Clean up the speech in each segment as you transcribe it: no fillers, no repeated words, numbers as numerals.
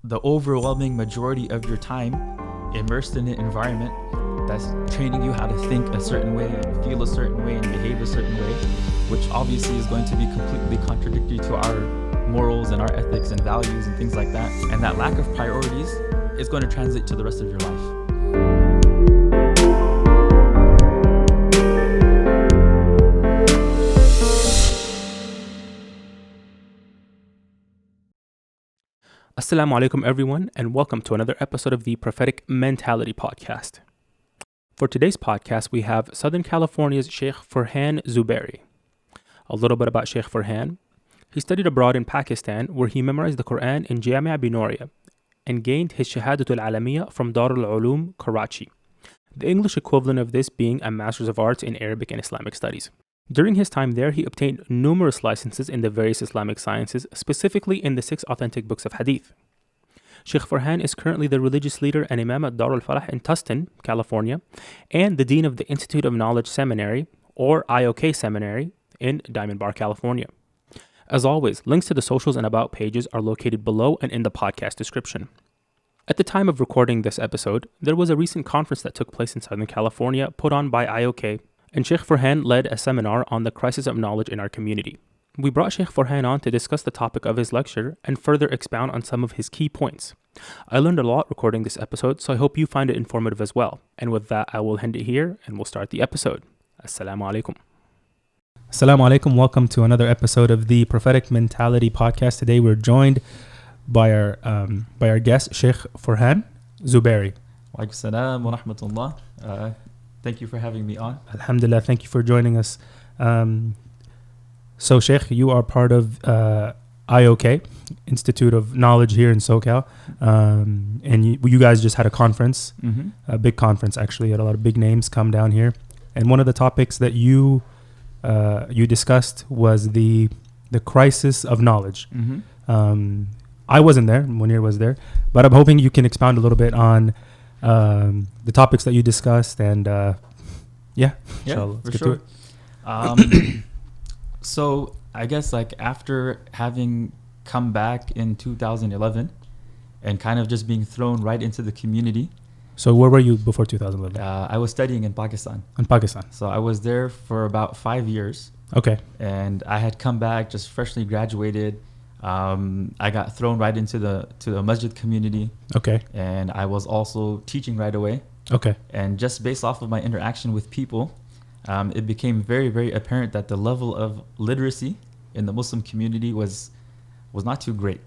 the overwhelming majority of your time immersed in an environment that's training you how to think a certain way and feel a certain way and behave a certain way, which obviously is going to be completely contradictory to our morals and our ethics and values and things like that. And that lack of priorities is going to translate to the rest of your life. Assalamu alaikum everyone, and welcome to another episode of the Prophetic Men-tality podcast. For today's podcast, we have Southern California's Shaykh Furhan Zubari. A little bit about Shaykh Furhan. He studied abroad in Pakistan, where he memorized the Quran in Jamia Binoria and gained his Shahadatul Alamiyya from Darul Ulum, Karachi. The English equivalent of this being a Master's of Arts in Arabic and Islamic Studies. During his time there, he obtained numerous licenses in the various Islamic sciences, specifically in the 6 authentic books of Hadith. Shaykh Furhan is currently the religious leader and imam at Darul Falah in Tustin, California, and the dean of the Institute of Knowledge Seminary, or IOK Seminary, in Diamond Bar, California. As always, links to the socials and about pages are located below and in the podcast description. At the time of recording this episode, there was a recent conference that took place in Southern California put on by IOK, and Shaykh Furhan led a seminar on the crisis of knowledge in our community. We brought Shaykh Furhan on to discuss the topic of his lecture and further expound on some of his key points. I learned a lot recording this episode, so I hope you find it informative as well. And with that, I will end it here and we'll start the episode. Assalamu alaikum. Assalamu alaikum. Welcome to another episode of the Prophetic Men-tality podcast. Today we're joined by our guest, Shaykh Furhan Zubari. Wa alaikum salam wa rahmatullah. Thank you for having me on. Alhamdulillah, thank you for joining us. So, Sheikh, you are part of IOK, Institute of Knowledge here in SoCal. And you guys just had a conference, a big conference actually. You had a lot of big names come down here. And one of the topics that you discussed was the crisis of knowledge. I wasn't there, Munir was there, but I'm hoping you can expound a little bit on the topics that you discussed and inshallah, for sure. So I guess like after having come back in 2011 and kind of just being thrown right into the community. So where were you before 2011? I was studying in Pakistan. In Pakistan. So I was there for about 5 years. Okay. And I had come back just freshly graduated. I got thrown right into the masjid community. Okay. And I was also teaching right away. Okay. And just based off of my interaction with people, it became very, very apparent that the level of literacy in the Muslim community was not too great.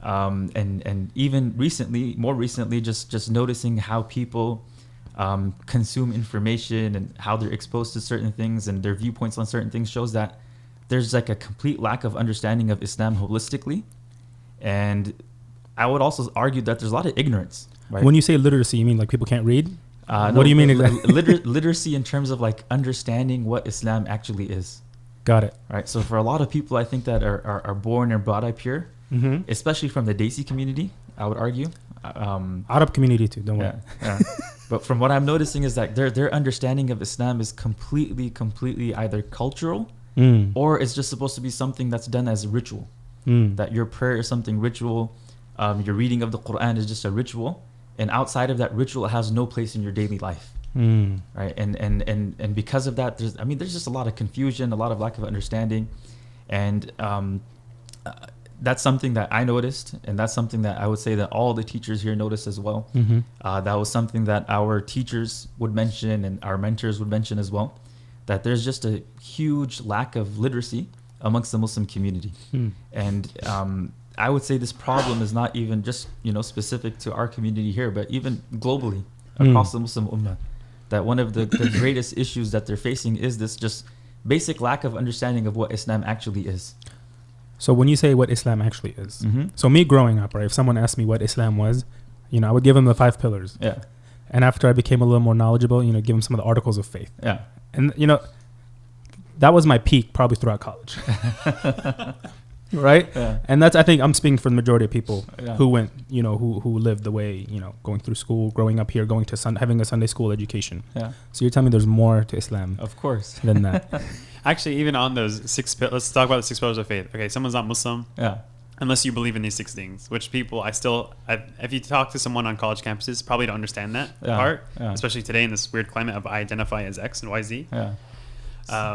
And even more recently, just noticing how people consume information and how they're exposed to certain things and their viewpoints on certain things shows that there's like a complete lack of understanding of Islam holistically. And I would also argue that there's a lot of ignorance. Right? When you say literacy, you mean like people can't read? What do you mean exactly? Literacy in terms of like understanding what Islam actually is. Got it. Right. So for a lot of people, I think that are born and brought up here, especially from the Desi community, I would argue. Arab community too, don't worry. Yeah. But from what I'm noticing is that their understanding of Islam is completely either cultural or it's just supposed to be something that's done as a ritual. That your prayer is something ritual. Your reading of the Quran is just a ritual. And outside of that ritual, it has no place in your daily life. Right. And because of that, there's just a lot of confusion, a lot of lack of understanding. And that's something that I noticed. And that's something that I would say that all the teachers here noticed as well. That was something that our teachers would mention and our mentors would mention as well. That there's just a huge lack of literacy amongst the Muslim community. And I would say this problem is not even just specific to our community here, but even globally across the Muslim Ummah. That one of the greatest issues that they're facing is this just basic lack of understanding of what Islam actually is. So when you say what Islam actually is, so me growing up, right? If someone asked me what Islam was, I would give them the 5 pillars. Yeah. And after I became a little more knowledgeable, give them some of the articles of faith. Yeah. And that was my peak probably throughout college. Right? Yeah. And that's, I think I'm speaking for the majority of people who went, who lived the way, going through school, growing up here, going to having a Sunday school education. Yeah. So you're telling me there's more to Islam. Of course. Than that. Actually, even on those let's talk about the 6 pillars of faith. Okay, someone's not Muslim. Yeah. Unless you believe in these 6 things, which people, if you talk to someone on college campuses, probably don't understand that part, especially today in this weird climate of I identify as X and Y, Z. Yeah.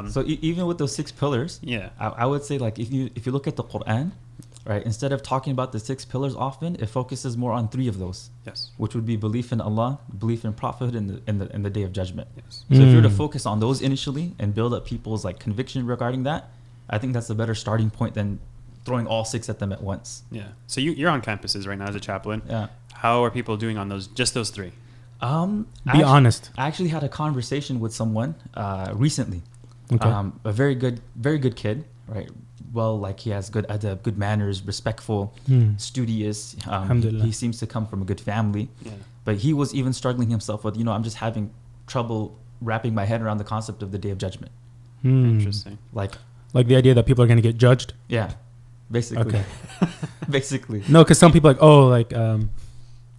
So even with those 6 pillars, I would say like if you look at the Quran, right, instead of talking about the 6 pillars often, it focuses more on 3 of those. Yes. Which would be belief in Allah, belief in Prophet, and the Day of Judgment. Yes. So if you were to focus on those initially and build up people's like conviction regarding that, I think that's a better starting point than throwing all 6 at them at once. Yeah. So you're on campuses right now as a chaplain. Yeah. How are people doing on those 3? Be honest. I actually had a conversation with someone recently. Okay. A very good kid, right? Well, like he has good adab, good manners, respectful, studious. He seems to come from a good family. Yeah. But he was even struggling himself with, I'm just having trouble wrapping my head around the concept of the Day of Judgment. Interesting. Like the idea that people are going to get judged? Yeah. Basically. Okay. Basically. No, because some people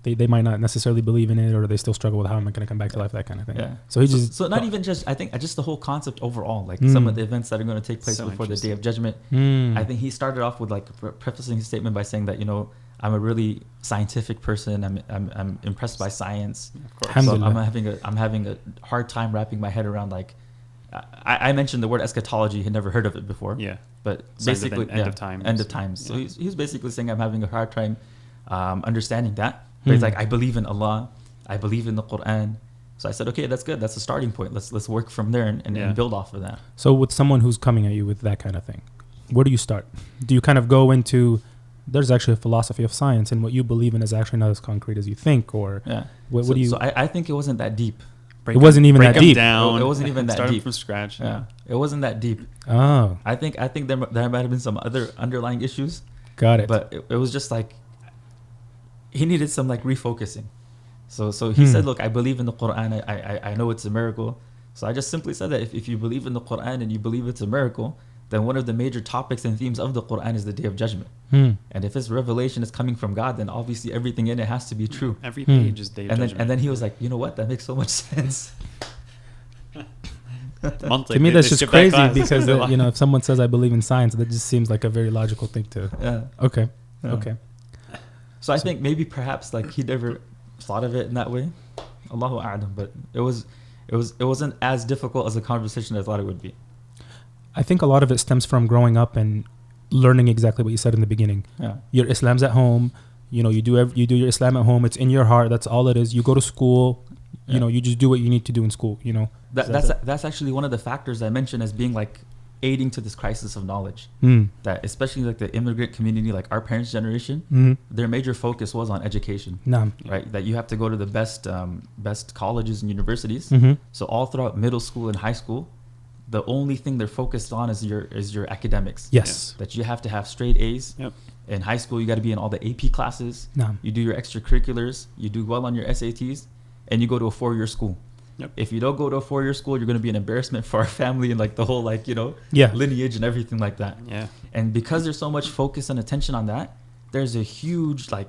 they might not necessarily believe in it, or they still struggle with how am I going to come back to life, that kind of thing. Yeah. So so not even just, I think just the whole concept overall, like some of the events that are going to take place before the Day of Judgment. I think he started off with like prefacing his statement by saying that, I'm a really scientific person. I'm impressed by science. Of course. So I'm having a hard time wrapping my head around like, I mentioned the word eschatology. Had never heard of it before. Yeah. But basically, end of times. End of times. So he's basically saying I'm having a hard time understanding that. But he's like, I believe in Allah. I believe in the Quran. So I said, okay, that's good. That's a starting point. Let's work from there and build off of that. So with someone who's coming at you with that kind of thing, where do you start? Do you kind of go into, there's actually a philosophy of science, and what you believe in is actually not as concrete as you think, or what do you? So I think it wasn't that deep. It wasn't even that deep. Down, it wasn't even that starting deep. From scratch. Yeah. It wasn't that deep. Oh. I think there might have been some other underlying issues. Got it. But it was just like he needed some like refocusing. So he said, look, I believe in the Quran. I know it's a miracle. So I just simply said that if you believe in the Quran and you believe it's a miracle, then one of the major topics and themes of the Quran is the Day of Judgment. And if this revelation is coming from God, then obviously everything in it has to be true. Every page is Day of Judgment. And then he was like, you know what? That makes so much sense. To me, that's just crazy because if someone says I believe in science, that just seems like a very logical thing to. Yeah. Okay. Yeah. Okay. So I think maybe perhaps like he never thought of it in that way. Allahu a'lam, but it wasn't as difficult as a conversation as I thought it would be. I think a lot of it stems from growing up and learning exactly what you said in the beginning. Yeah. Your Islam's at home. You do your Islam at home. It's in your heart. That's all it is. You go to school. You just do what you need to do in school. That's actually one of the factors I mentioned as being like aiding to this crisis of knowledge. That especially like the immigrant community, like our parents' generation, their major focus was on education. Right, that you have to go to the best colleges and universities. So all throughout middle school and high school, the only thing they're focused on is your academics. Yes. That you have to have straight A's. Yep. In high school, you got to be in all the AP classes. You do your extracurriculars. You do well on your SATs, and you go to a 4-year school. Yep. If you don't go to a 4-year school, you're going to be an embarrassment for our family and like the whole lineage and everything like that. Yeah. And because there's so much focus and attention on that, there's a huge like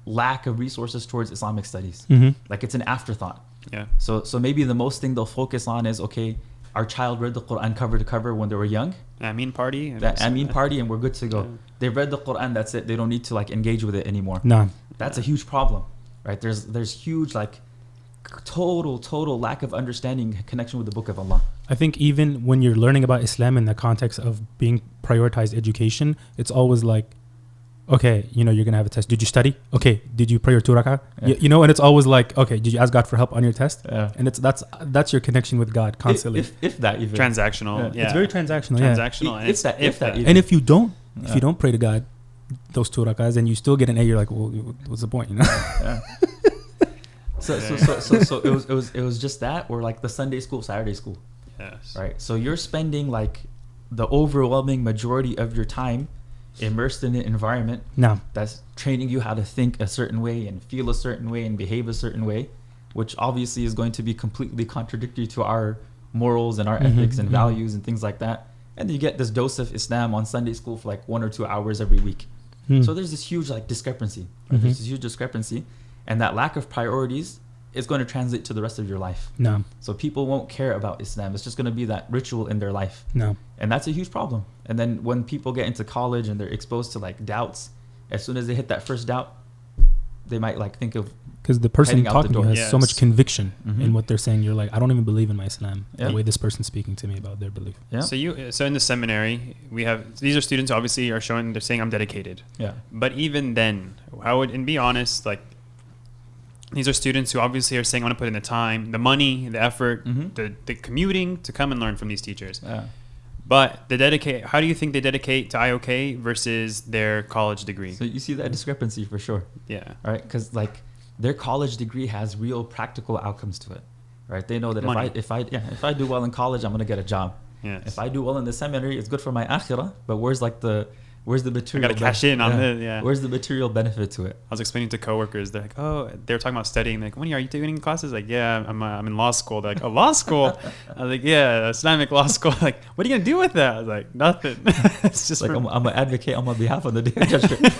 lack of resources towards Islamic studies. Like it's an afterthought. Yeah. So maybe the most thing they'll focus on is, okay, our child read the Quran cover to cover when they were young. Ameen party. And we're good to go. Yeah. They've read the Quran, that's it. They don't need to like engage with it anymore. No. That's a huge problem, right? There's huge like total lack of understanding connection with the Book of Allah. I think even when you're learning about Islam in the context of being prioritized education, it's always like, okay, you're going to have a test. Did you study? Okay. Did you pray your 2 rak'ah? Yeah. And it's always like, okay, did you ask God for help on your test? Yeah. And that's your connection with God constantly. If that even. Transactional. Yeah. It's very transactional. Transactional. Yeah. If that even. And if you don't pray to God those 2 rak'ahs and you still get an A, you're like, well, what's the point? Yeah. So it was just that, or like the Sunday school, Saturday school. Yes. Right. So you're spending like the overwhelming majority of your time immersed in an environment that's training you how to think a certain way and feel a certain way and behave a certain way, which obviously is going to be completely contradictory to our morals and our ethics and values and things like that. And you get this dose of Islam on Sunday school for like 1 or 2 hours every week. So there's this huge like discrepancy. There's this huge discrepancy, and that lack of priorities it's going to translate to the rest of your life. No. So people won't care about Islam. It's just going to be that ritual in their life. No. And that's a huge problem. And then when people get into college and they're exposed to like doubts, as soon as they hit that first doubt, they might like think of, because the person talking to you has so much conviction in what they're saying. You're like, I don't even believe in my Islam. The way this person's speaking to me about their belief. Yeah. So in the seminary, we have, these are students who obviously are showing, they're saying I'm dedicated. Yeah. But even then, and be honest, like, these are students who obviously are saying, I want to put in the time, the money, the effort, the commuting to come and learn from these teachers. Yeah. But how do you think they dedicate to IOK versus their college degree? So you see that discrepancy for sure. Yeah. Right? Because like their college degree has real practical outcomes to it. Right? They know that if I do well in college, I'm going to get a job. Yes. If I do well in the seminary, it's good for my akhirah. But where's the material? I got to cash in on it. Yeah. Where's the material benefit to it? I was explaining to coworkers. They're like, oh, they were talking about studying. They're like, when are you taking classes? Like, yeah, I'm in law school. They're like, oh, law school? I was like, yeah, Islamic law school. Like, what are you going to do with that? I was like, nothing. It's just like, I'm an advocate on my behalf on the day of judgment.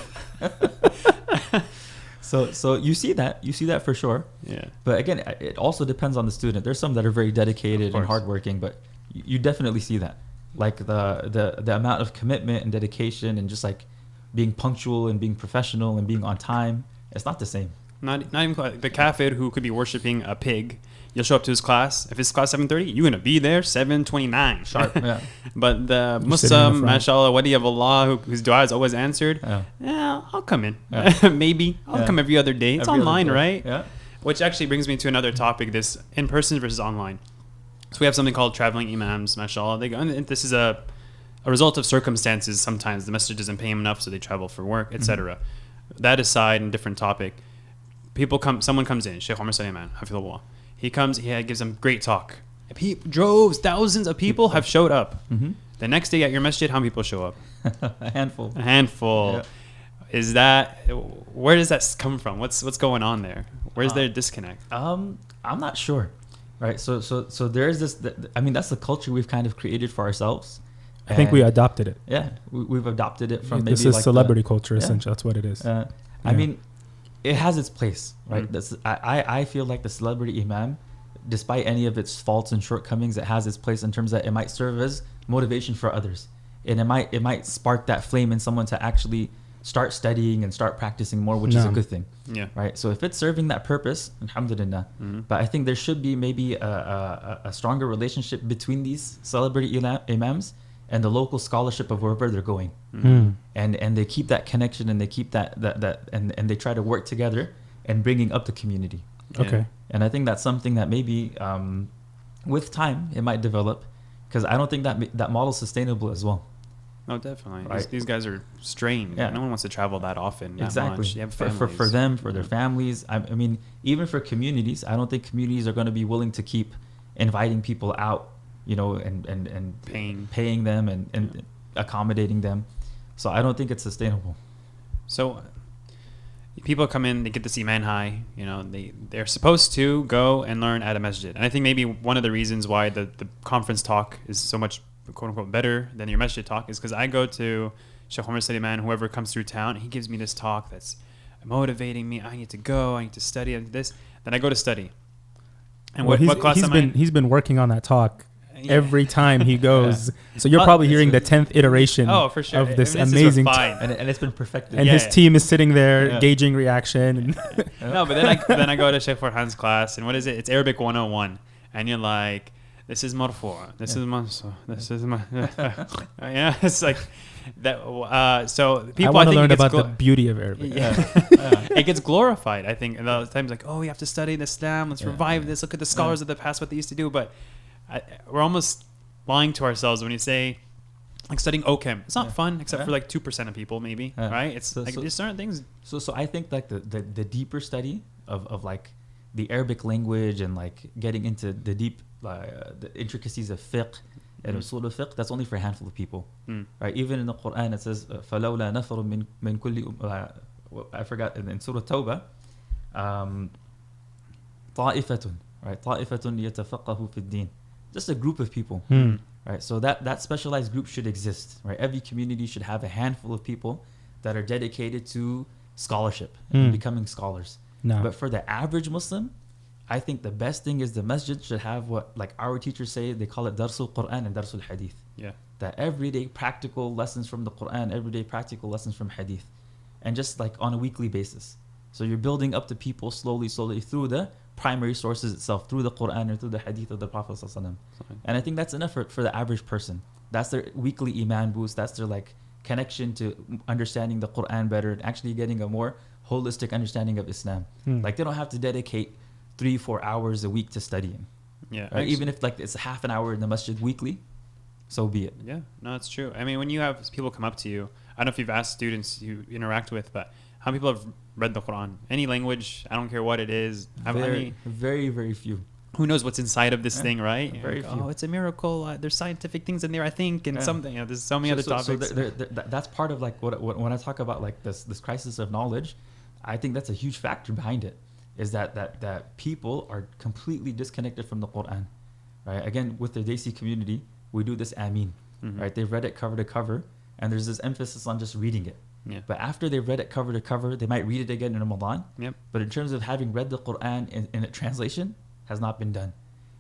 So you see that for sure. Yeah. But again, it also depends on the student. There's some that are very dedicated and hardworking, but you definitely see that. Like the amount of commitment and dedication and just like being punctual and being professional and being on time, it's not the same. Not even the kafir who could be worshiping a pig. You'll show up to his class. If it's class 7:30, you're gonna be there 7:29 sharp. Yeah. But the Muslim, mashallah, wali of Allah, whose dua is always answered. Yeah, I'll come in. Yeah. Maybe I'll come every other day. It's online, right? Yeah. Which actually brings me to another topic: this in person versus online. So we have something called traveling imams, mashallah. And this is a result of circumstances. Sometimes the masjid doesn't pay him enough, so they travel for work, etc. That aside, and different topic. Someone comes in, Shaykh Sulaiman, Hafidhullah. He comes, he gives them great talk. Thousands of people have showed up. The next day at your masjid, how many people show up? A handful. Yeah. Where does that come from? What's going on there? Where's their disconnect? I'm not sure. Right. So there is this, that's the culture we've kind of created for ourselves. I think we adopted it. Yeah. We've adopted it from this is like celebrity culture, essentially. That's what it is. I mean, it has its place, right? I feel like the celebrity imam, despite any of its faults and shortcomings, it has its place in terms that it might serve as motivation for others. And it might spark that flame in someone to actually start studying and start practicing more, which is a good thing. Yeah. Right. So if it's serving that purpose, alhamdulillah. But I think there should be maybe a stronger relationship between these celebrity imams and the local scholarship of wherever they're going. And they keep that connection and they keep that and they try to work together and bringing up the community. Okay. And I think that's something that maybe with time it might develop, because I don't think that model's sustainable as well. Oh, definitely. Right. These guys are strained. Yeah. No one wants to travel that often. Exactly. That much. For them, for their families. I mean, even for communities, I don't think communities are going to be willing to keep inviting people out, and paying them and accommodating them. So I don't think it's sustainable. So people come in, they get this iman high, they're supposed to go and learn at a masjid. And I think maybe one of the reasons why the conference talk is so much quote unquote better than your masjid talk is because I go to Shaykh Sulaiman, whoever comes through town, he gives me this talk that's motivating me. I need to go, I need to study this. Then I go to study. And what class am I? He's been working on that talk every time he goes. So you're probably hearing the 10th iteration for sure. of this amazing talk. And it's been perfected. And his team is sitting there gauging reaction. No, but then I go to Shaykh Furhan's class, and what is it? It's Arabic 101. And you're like, this is marfu', this is mansub, this is yeah, it's like that. So people, I want to learn about the beauty of Arabic. It gets glorified, I think. And a lot of times, like, oh, we have to study Islam. Let's revive this. Look at the scholars of the past, what they used to do. But we're almost lying to ourselves when you say, like, studying OChem. It's not fun, except for like 2% of people, maybe, right? It's there's certain things. So I think like the deeper study of like the Arabic language and like getting into the deep the intricacies of fiqh and usul of fiqh, that's only for a handful of people, right? Even in the Quran it says فَلَوْلَا نَفَرٌ مِنْ كُلِّ I forgot in Surah Tawbah, طَائِفَةٌ, right? طَائِفَةٌ يَتَفَقَّهُ فِي الدِّينِ, just a group of people, right? So that specialized group should exist, right? Every community should have a handful of people that are dedicated to scholarship and becoming scholars. But for the average Muslim, I think the best thing is the masjid should have what like our teachers say, they call it Darsul Quran and Darsul Hadith. Yeah. That everyday practical lessons from the Quran, everyday practical lessons from Hadith. And just like on a weekly basis. So you're building up the people slowly through the primary sources itself, through the Quran or through the Hadith of the Prophet ﷺ. And I think that's enough for the average person. That's their weekly iman boost. That's their like connection to understanding the Quran better and actually getting a more holistic understanding of Islam. Like they don't have to dedicate 3-4 hours a week to studying. Yeah. Right? Even if like it's half an hour in the masjid weekly, so be it. Yeah, no, it's true. I mean, when you have people come up to you, I don't know if you've asked students you interact with, but how many people have read the Quran? Any language, I don't care what it is. Very, very few. Who knows what's inside of this thing, right? Very few. Oh, it's a miracle. There's scientific things in there, I think, and something. There's so many other topics. So that's part of like what when I talk about like this crisis of knowledge, I think that's a huge factor behind it. Is that people are completely disconnected from the Quran, right? Again, with the Desi community, we do this Ameen, right? They've read it cover to cover, and there's this emphasis on just reading it. Yeah. But after they've read it cover to cover, they might read it again in Ramadan. Yep. But in terms of having read the Quran in a translation, has not been done,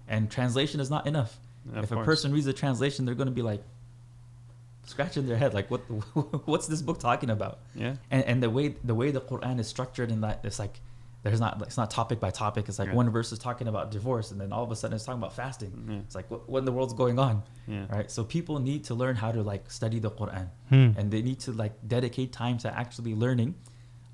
and translation is not enough. If a person reads the translation, they're going to be like scratching their head, like what's this book talking about? Yeah. And the way the Quran is structured in that it's like it's not topic by topic. It's like one verse is talking about divorce, and then all of a sudden it's talking about fasting. Yeah. It's like what in the world's going on? Yeah. Right. So people need to learn how to like study the Quran, and they need to like dedicate time to actually learning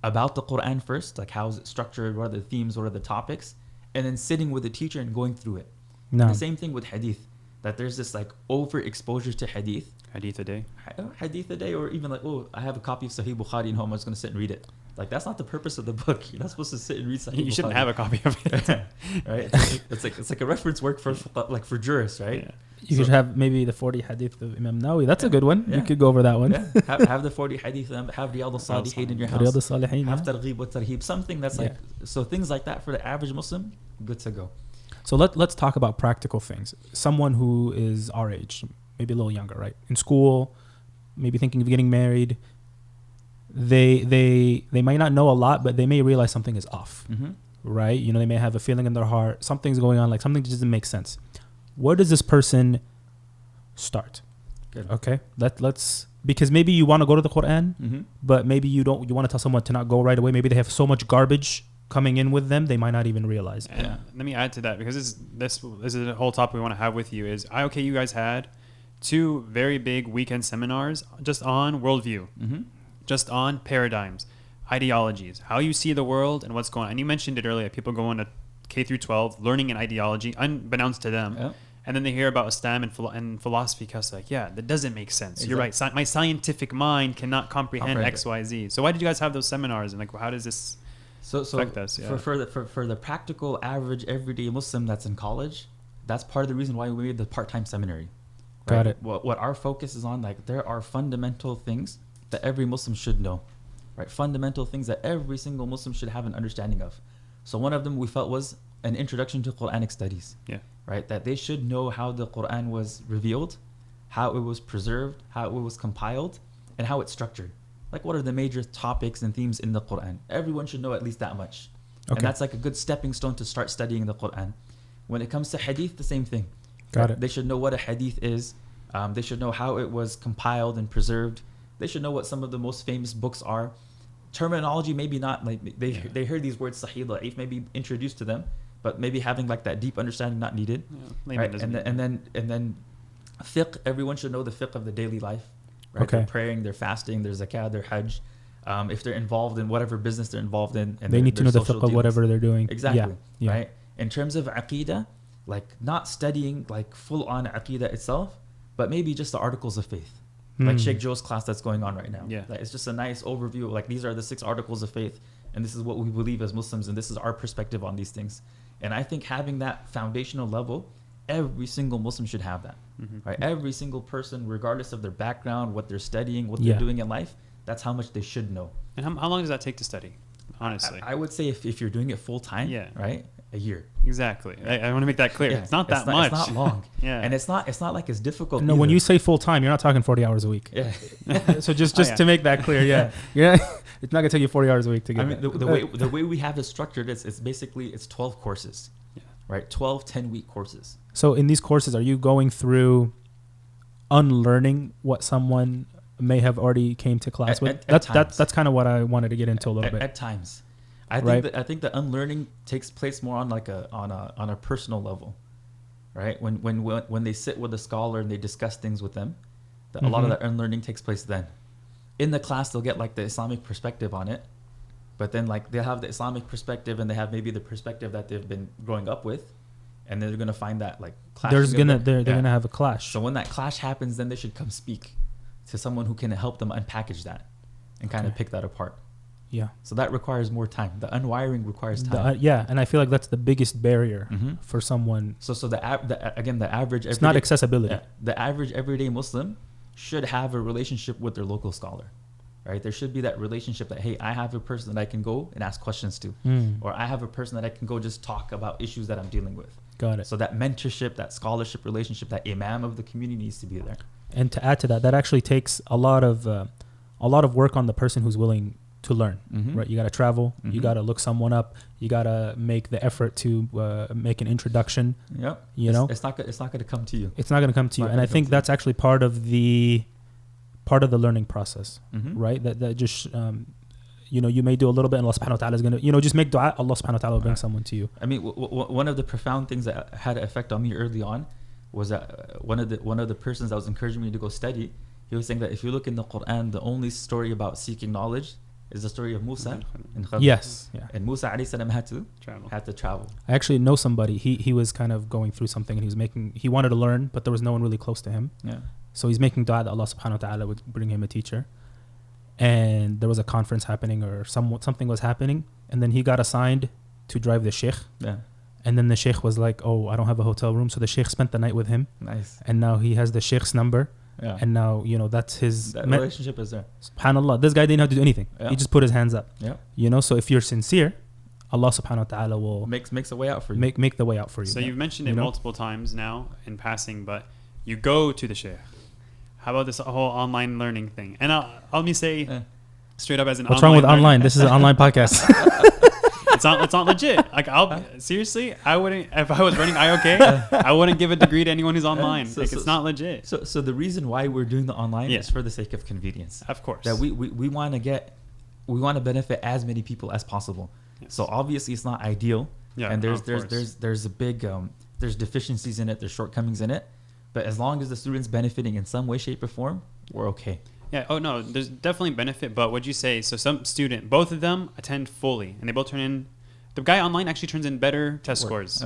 about the Quran first, like how is it structured, what are the themes, what are the topics, and then sitting with the teacher and going through it. No. The same thing with hadith, that there's this like overexposure to hadith. Hadith a day. Hadith a day, or even like, oh, I have a copy of Sahih Bukhari at home, I'm just going to sit and read it. Like, that's not the purpose of the book. You're not supposed to sit and read Sahih Bukhari. You shouldn't have a copy of it. Right? It's like a reference work for jurists, right? Yeah. You could have maybe the 40 hadith of Imam Nawawi. That's a good one. Yeah. You could go over that one. Yeah. Have the 40 hadith, have Riyadh al-Salihin in your house. Riyadh al-Salihin, have Targhib wa Tarhib. Something that's like, so things like that for the average Muslim, good to go. So let's talk about practical things. Someone who is our age, maybe a little younger, right? In school, maybe thinking of getting married. They might not know a lot, but they may realize something is off, right? You know, they may have a feeling in their heart, something's going on, like something just doesn't make sense. Where does this person start? Good. Okay, let's because maybe you want to go to the Quran, but maybe you want to tell someone to not go right away. Maybe they have so much garbage coming in with them, they might not even realize. Yeah. Let me add to that, because this is a whole topic we want to have with you. You guys had 2 very big weekend seminars just on worldview, just on paradigms, ideologies, how you see the world and what's going on. And you mentioned it earlier, people going to K through 12, learning an ideology unbeknownst to them. Yep. And then they hear about Islam and philosophy, because like, yeah, that doesn't make sense. Exactly. You're right. My scientific mind cannot comprehend X, Y, Z. So why did you guys have those seminars? And like, how does this affect us? Yeah. For the practical, average, everyday Muslim that's in college, that's part of the reason why we made the part-time seminary. Right? Got it. What our focus is on, like, there are fundamental things that every Muslim should know, right? Fundamental things that every single Muslim should have an understanding of. So one of them we felt was an introduction to Quranic studies. Yeah. Right? That they should know how the Quran was revealed, how it was preserved, how it was compiled, and how it's structured. Like, what are the major topics and themes in the Quran? Everyone should know at least that much. Okay. And that's like a good stepping stone to start studying the Quran. When it comes to hadith, the same thing. Got it. They should know what a hadith is. They should know how it was compiled and preserved. They should know what some of the most famous books are. Terminology, maybe not, like they heard these words sahih, da'if, maybe introduced to them, but maybe having like that deep understanding not needed. Yeah, right? And then fiqh, everyone should know the fiqh of the daily life. Right? Okay. They're praying, they're fasting, their zakah, their hajj. If they're involved in whatever business they're involved in, and they need to know the fiqh of whatever they're doing. Exactly. Yeah. Right. In terms of aqeedah, like not studying like full on aqeedah itself, but maybe just the articles of faith. Like Sheikh Joe's class that's going on right now. Yeah. Like, it's just a nice overview. Like, these are the 6 articles of faith, and this is what we believe as Muslims, and this is our perspective on these things. And I think having that foundational level, every single Muslim should have that. Right? Every single person, regardless of their background, what they're studying, what they're doing in life, that's how much they should know. And how long does that take to study? Honestly, I would say if you're doing it full time, right, a year. Exactly. I want to make that clear. It's not that much. It's not long. Yeah. And it's not like it's difficult. No, either. when you say full time, you're not talking 40 hours a week. Yeah. So just to make that clear, it's not gonna take you 40 hours a week to get. I mean, the way we have it structured is it's basically 12 courses. right? 12 10-week courses. So in these courses, are you going through unlearning what someone may have already came to class with? That's kind of what I wanted to get into a little bit. At times, I think the unlearning takes place more on like on a personal level, right? When they sit with a scholar and they discuss things with them, a lot of that unlearning takes place then. In the class, they'll get like the Islamic perspective on it, but then like they'll have the Islamic perspective and they have maybe the perspective that they've been growing up with, and they're gonna find that like clash. They're gonna have a clash. So when that clash happens, then they should come speak to someone who can help them unpackage that and kind of pick that apart. Yeah. So that requires more time. The unwiring requires time. And I feel like that's the biggest barrier for someone. So the average. It's not accessibility. Yeah, the average everyday Muslim should have a relationship with their local scholar, right? There should be that relationship that, hey, I have a person that I can go and ask questions to, or I have a person that I can go just talk about issues that I'm dealing with. Got it. So that mentorship, that scholarship relationship, that imam of the community needs to be there. And to add to that, that actually takes a lot of work on the person who's willing to learn, right? You got to travel, you got to look someone up, you got to make the effort to make an introduction. Yep. You know, it's not going to come to you. It's not going to come to you, and I think that's actually part of the learning process, right? That just you may do a little bit, and Allah Subhanahu wa Taala is going to just make dua. Allah Subhanahu wa Taala will bring someone to you. I mean, one of the profound things that had an effect on me early on was that one of the persons that was encouraging me to go study, he was saying that if you look in the Quran, the only story about seeking knowledge is the story of Musa and Khadir. Yes. Yeah. And Musa alayhi salam had to travel. I actually know somebody. He was kind of going through something, and he wanted to learn, but there was no one really close to him. Yeah. So he's making dua that Allah Subhanahu wa Taala would bring him a teacher. And there was a conference happening, or something was happening, and then he got assigned to drive the sheikh. Yeah. And then the sheikh was like, "Oh, I don't have a hotel room," so the sheikh spent the night with him. Nice. And now he has the sheikh's number. Yeah. And now that's his relationship is there. SubhanAllah, this guy didn't have to do anything. Yeah. He just put his hands up. Yeah. So if you're sincere, Allah Subhanahu wa Taala will makes a way out for you. Make the way out for you. So you've mentioned it multiple times now in passing, but you go to the sheikh. How about this whole online learning thing? And let me say straight up as an what's wrong with online? This is an online podcast. It's not legit. Like seriously, I wouldn't, if I was running IOK, I wouldn't give a degree to anyone who's online. It's not legit. So the reason why we're doing the online is for the sake of convenience. Of course. That we want to benefit as many people as possible. Yes. So obviously it's not ideal. Yeah. And there's a big there's deficiencies in it, there's shortcomings in it. But as long as the student's benefiting in some way, shape, or form, we're okay. Yeah. Oh no, there's definitely benefit. But what'd you say? So some student, both of them attend fully, and they both turn in. The guy online actually turns in better test scores.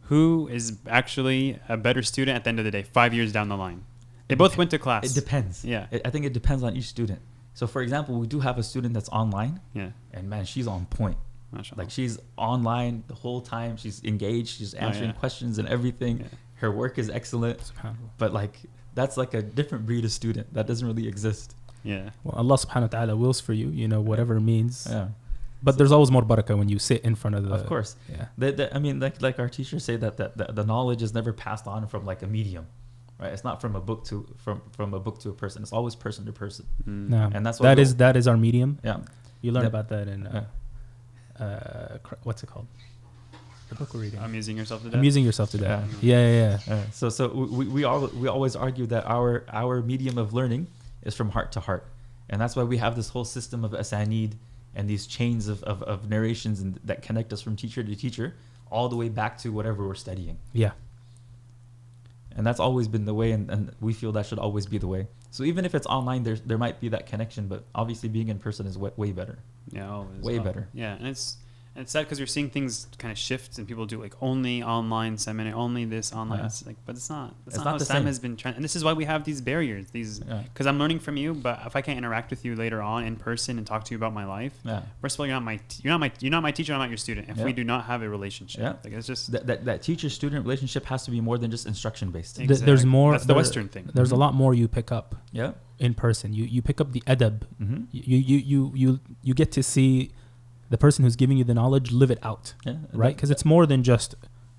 Who is actually a better student at the end of the day? 5 years down the line, they both went to class. It depends. Yeah. I think it depends on each student. So for example, we do have a student that's online. Yeah. And man, she's on point. Mashallah. Like she's online the whole time. She's engaged. She's answering questions and everything. Yeah. Her work is excellent. But like that's like a different breed of student that doesn't really exist. Yeah. Well, Allah Subhanahu wa Taala wills for you. Whatever it means. Yeah. But there's always more barakah when you sit in front of the. Of course. Yeah. I mean, like our teachers say that the knowledge is never passed on from like a medium, right? It's not from a book to from a book to a person. It's always person to person. No. And that's what that is our medium. Yeah. You learn about that in what's it called? The book we're reading. Amusing yourself to death. Yeah. So we always argue that our medium of learning is from heart to heart, and that's why we have this whole system of asanid and these chains of narrations and that connect us from teacher to teacher all the way back to whatever we're studying. Yeah. And that's always been the way, and we feel that should always be the way. So even if it's online, there might be that connection, but obviously being in person is way better. Yeah, always. Way better. Yeah, and it's sad because you're seeing things kind of shift, and people do like only online seminar, only this online. It's like, but it's not. That's not how Islam has been trying. And this is why we have these barriers. Because I'm learning from you, but if I can't interact with you later on in person and talk to you about my life, first of all, you're not my teacher. I'm not your student. If we do not have a relationship, like it's just that teacher-student relationship has to be more than just instruction based. Exactly. There's more. That's the Western thing. There's a lot more you pick up. Yeah. In person, you pick up the adab. You get to see the person who's giving you the knowledge live it out, right? Because it's more than just,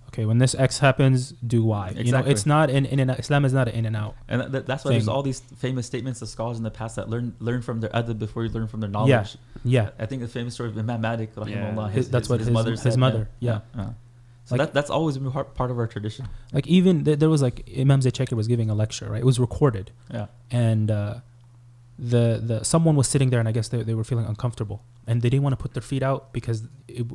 okay, when this X happens, do Y. Exactly. It's not in and out. Islam is not an in and out. And that's why there's all these famous statements of scholars in the past that learn from their adab before you learn from their knowledge. Yeah. I think the famous story of Imam Malik, rahimahullah, his mother. Yeah. So Like, that's always been part of our tradition. like even there was like Imam Zaychakir was giving a lecture, right? It was recorded, Yeah. and the someone was sitting there, and I guess they were feeling uncomfortable, and they didn't want to put their feet out because it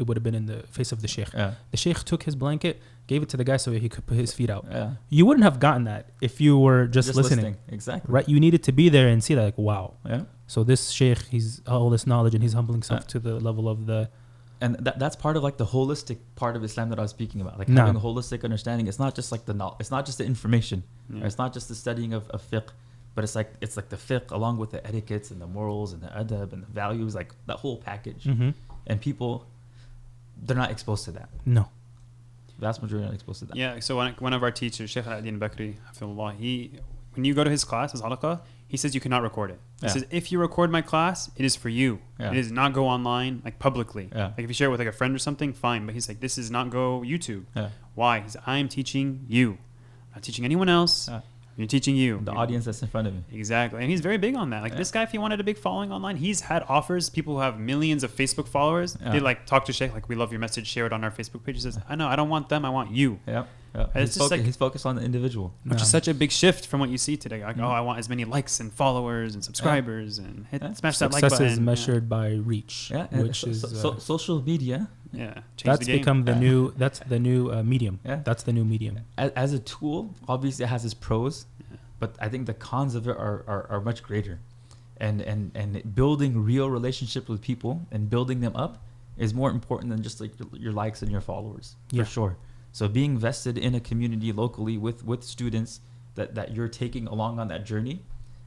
would have been in the face of the sheikh. Yeah. The sheikh took his blanket, gave it to the guy so he could put his feet out. Yeah. You wouldn't have gotten that if you were just listening. Exactly. Right? You needed to be there and see that, like, wow. Yeah. So this sheikh, he's all this knowledge and he's humbling himself to the level of the... And that's part of like the holistic part of Islam that I was speaking about. Like No. having a holistic understanding. It's not just like it's not just the information. Yeah. Right? It's not just the studying of fiqh, but it's like the fiqh along with the etiquettes and the morals and the adab and the values, like that whole package. Mm-hmm. And people, they're not exposed to that. No. Vast majority are not exposed to that. Yeah, so one of our teachers, Shaykh Al-Adin Bakri, hafidhullah, when you go to his class, his halaqah, he says you cannot record it. He says, if you record my class, it is for you. Yeah. It does not go online, like publicly. Yeah. Like if you share it with like a friend or something, fine. But he's like, this is not go YouTube. Yeah. Why? He said, I am teaching you. I'm not teaching anyone else. Yeah. You're teaching you. The audience that's in front of me. Exactly. And he's very big on that. Like this guy, if he wanted a big following online, he's had offers. People who have millions of Facebook followers, they like talk to Shaykh, like, we love your message, share it on our Facebook page. He says, I know, I don't want them, I want you. Yeah. It's just He's focused on the individual. Which is such a big shift from what you see today. Like, I want as many likes and followers and subscribers and smash that like button. Success is measured by reach, Yeah. which is... social media. Yeah. That's become the new... That's the new medium. Yeah. That's the new medium. As a tool, obviously it has its pros, but I think the cons of it are much greater. And building real relationships with people and building them up is more important than just like your likes and your followers, for sure. So being vested in a community locally with students that you're taking along on that journey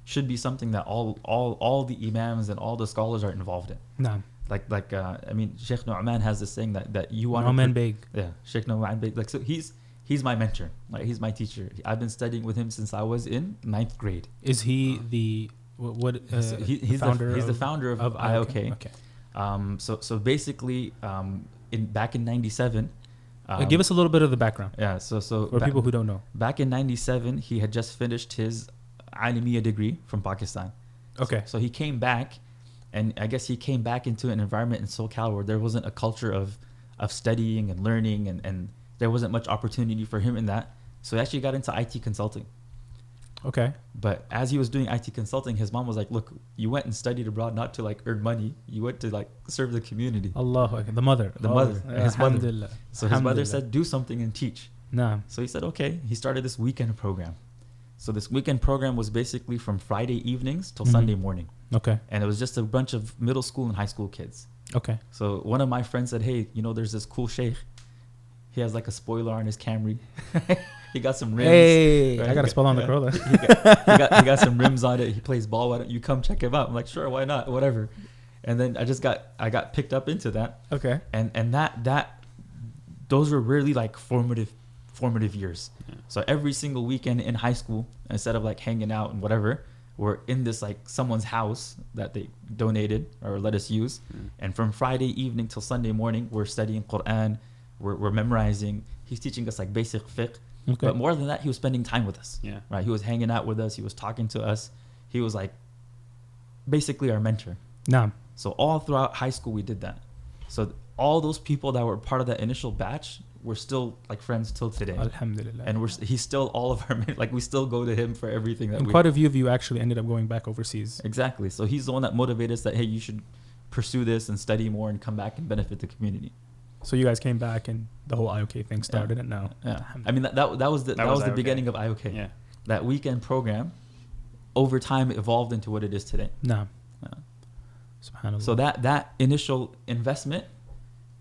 should be something that all the imams and all the scholars are involved in. Nah. Like I mean, Sheikh Nu'man has this saying that you want Nu'man Beg. Yeah, Sheikh Nu'man Beg. Like, so he's my mentor. Like, he's my teacher. I've been studying with him since I was in 9th grade. Is he the He's the founder of IOK. Okay. So basically, back in '97. Give us a little bit of the background. Yeah. So for people who don't know. Back in '97, he had just finished his Alimiya degree from Pakistan. Okay. So he came back, and I guess he came back into an environment in SoCal where there wasn't a culture of studying and learning, and there wasn't much opportunity for him in that. So he actually got into IT consulting. Okay. But as he was doing IT consulting, his mom was like, look, you went and studied abroad not to like earn money. You went to like serve the community. Allah, the mother. His mother. So his mother said, do something and teach. Nah. So he said, okay. He started this weekend program. So this weekend program was basically from Friday evenings till Sunday morning. Okay. And it was just a bunch of middle school and high school kids. Okay. So one of my friends said, hey, there's this cool sheikh. He has like a spoiler on his Camry. He got some rims. Hey, right? I got a spoiler on the Corolla. he got some rims on it. He plays ball. Why don't you come check him out? I'm like, sure, why not? Whatever. And then I got picked up into that. Okay. And those were really like formative years. Yeah. So every single weekend in high school, instead of like hanging out and whatever, we're in this like someone's house that they donated or let us use. And from Friday evening till Sunday morning, we're studying Quran. We're memorizing. He's teaching us like basic fiqh. Okay. But more than that, he was spending time with us. Yeah. Right. He was hanging out with us. He was talking to us. He was like basically our mentor. Nah. So all throughout high school, we did that. So all those people that were part of that initial batch, we're still like friends till today. Alhamdulillah. And he's still all of our, like we still go to him for everything. And quite a few of you actually ended up going back overseas. Exactly. So he's the one that motivated us that, hey, you should pursue this and study more and come back and benefit the community. So you guys came back and the whole IOK thing started and now. Yeah. I mean, that was the beginning of IOK. Yeah. That weekend program over time evolved into what it is today. Nah. SubhanAllah. So that initial investment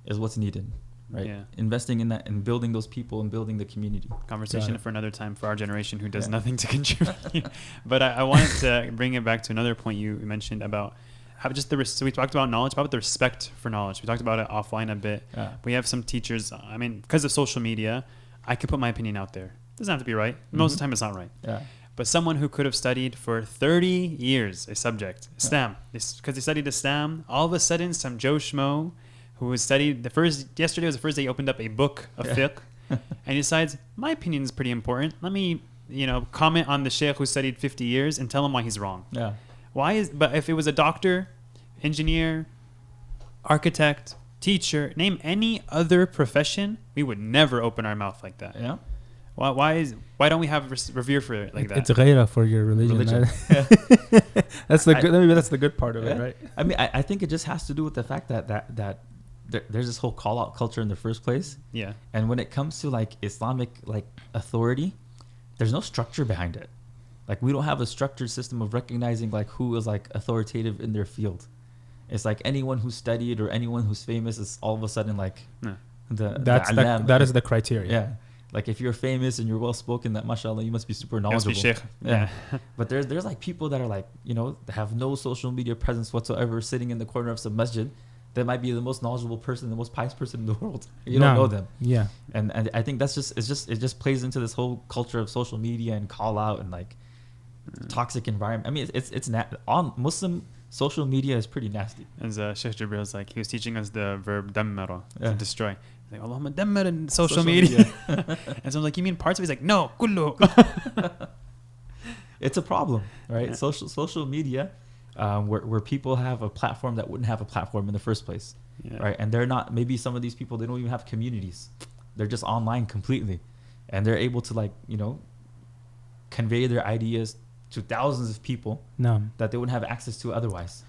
is what's needed, right? Yeah. Investing in that and building those people and building the community. Conversation for another time for our generation who does nothing to contribute. But I wanted to bring it back to another point you mentioned about how just so we talked about knowledge, about the respect for knowledge. We talked about it offline a bit. Yeah. We have some teachers, I mean, because of social media, I could put my opinion out there. It doesn't have to be right. Most of the time it's not right. Yeah. But someone who could have studied for 30 years a subject, Islam, because they studied Islam, all of a sudden some Joe Schmo who was studied yesterday was the first day he opened up a book of fiqh and he decides, my opinion is pretty important. Let me, comment on the sheikh who studied 50 years and tell him why he's wrong. Yeah. But if it was a doctor, engineer, architect, teacher, name any other profession, we would never open our mouth like that. Yeah. Why don't we have revere for it like that? It's ghaira for your religion. That's the good. Maybe that's the good part of it, right? I mean, I think it just has to do with the fact that there's this whole call out culture in the first place. Yeah. And when it comes to like Islamic like authority, there's no structure behind it. Like we don't have a structured system of recognizing like who is like authoritative in their field. It's like anyone who's studied or anyone who's famous is all of a sudden like that is the criteria. Yeah. Like if you're famous and you're well spoken, that mashallah you must be super knowledgeable. Must be sheikh. Yeah. But there's like people that are like, you know, have no social media presence whatsoever, sitting in the corner of some masjid. That might be the most knowledgeable person, the most pious person in the world. You don't know them. Yeah. And I think that's it just plays into this whole culture of social media and call out and like toxic environment. I mean, it's on Muslim social media is pretty nasty. As Sheikh Jibril was like, he was teaching us the verb dammara, to destroy. He's like, Allahumma dammar in social media. And so I'm like, you mean parts of it? He's like, no, kullu. It's a problem, right? Yeah. Social media, where people have a platform that wouldn't have a platform in the first place, right? And they're not, maybe some of these people, they don't even have communities. They're just online completely. And they're able to like, you know, convey their ideas to thousands of people that they wouldn't have access to otherwise.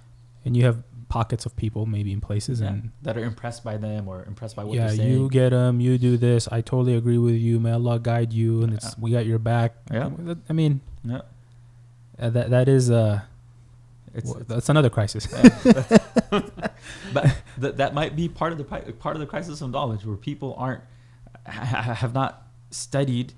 And you have pockets of people maybe in places and that are impressed by them or impressed by what they're saying. You get them, you do this, I totally agree with you, may Allah guide you, and we got your back. I mean, that is that's another crisis. But that might be part of the crisis of knowledge, where people have not studied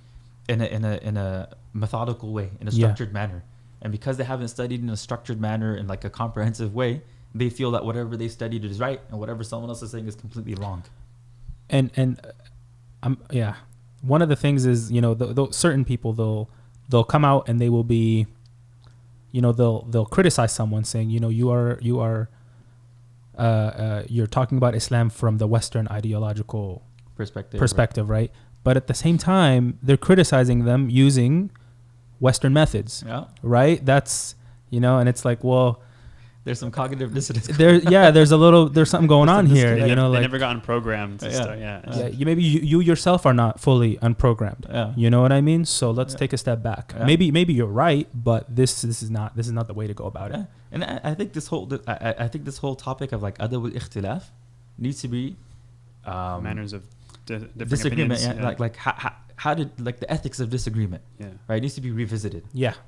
in a methodical way, in a structured manner. And because they haven't studied in a structured manner, in like a comprehensive way, they feel that whatever they studied is right and whatever someone else is saying is completely wrong. And one of the things is, you know, certain people, they'll come out and they will be, you know, they'll criticize someone saying, you know, you're talking about Islam from the Western ideological perspective, right? But at the same time, they're criticizing them using Western methods, right? That's, you know, and it's like, well, there's some cognitive dissonance. There's something going on here. You know, they like never got unprogrammed. Maybe you yourself are not fully unprogrammed. You know what I mean? So let's take a step back. Maybe you're right, but this is not the way to go about it. And I think this whole topic of like adab al-ikhtilaf needs to be manners of disagreement. Like how did like the ethics of disagreement? Right, it needs to be revisited.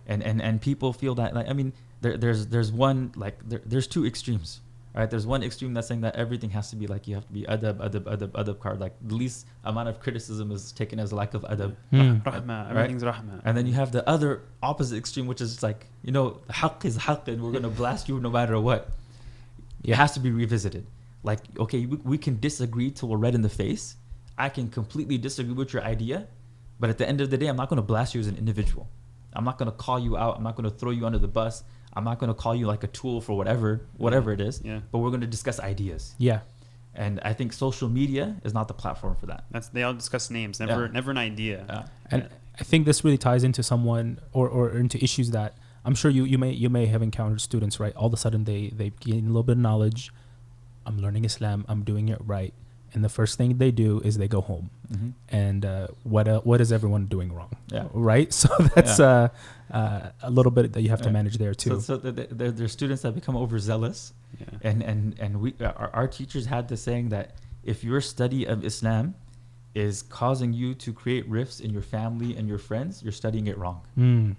And people feel that, like, I mean, there's one, like there's two extremes, right? There's one extreme that's saying that everything has to be like, you have to be adab card, like the least amount of criticism is taken as a lack of adab. Rahma, everything's rahma. And then you have the other opposite extreme, which is like, you know, haqq is haqq and we're gonna blast you no matter what. It has to be revisited. Like, okay, we can disagree till we're red in the face. I can completely disagree with your idea, but at the end of the day, I'm not going to blast you as an individual. I'm not going to call you out. I'm not going to throw you under the bus. I'm not going to call you like a tool for whatever it is. But we're going to discuss ideas. And I think social media is not the platform for that. They all discuss names, never an idea. And I think this really ties into someone or into issues that I'm sure you may have encountered students, right? All of a sudden they gain a little bit of knowledge. I'm learning Islam. I'm doing it right. And the first thing they do is they go home. And what is everyone doing wrong? Right? So that's a little bit that you have to manage there too. So there's students that become overzealous. And our teachers had the saying that if your study of Islam is causing you to create rifts in your family and your friends, you're studying it wrong.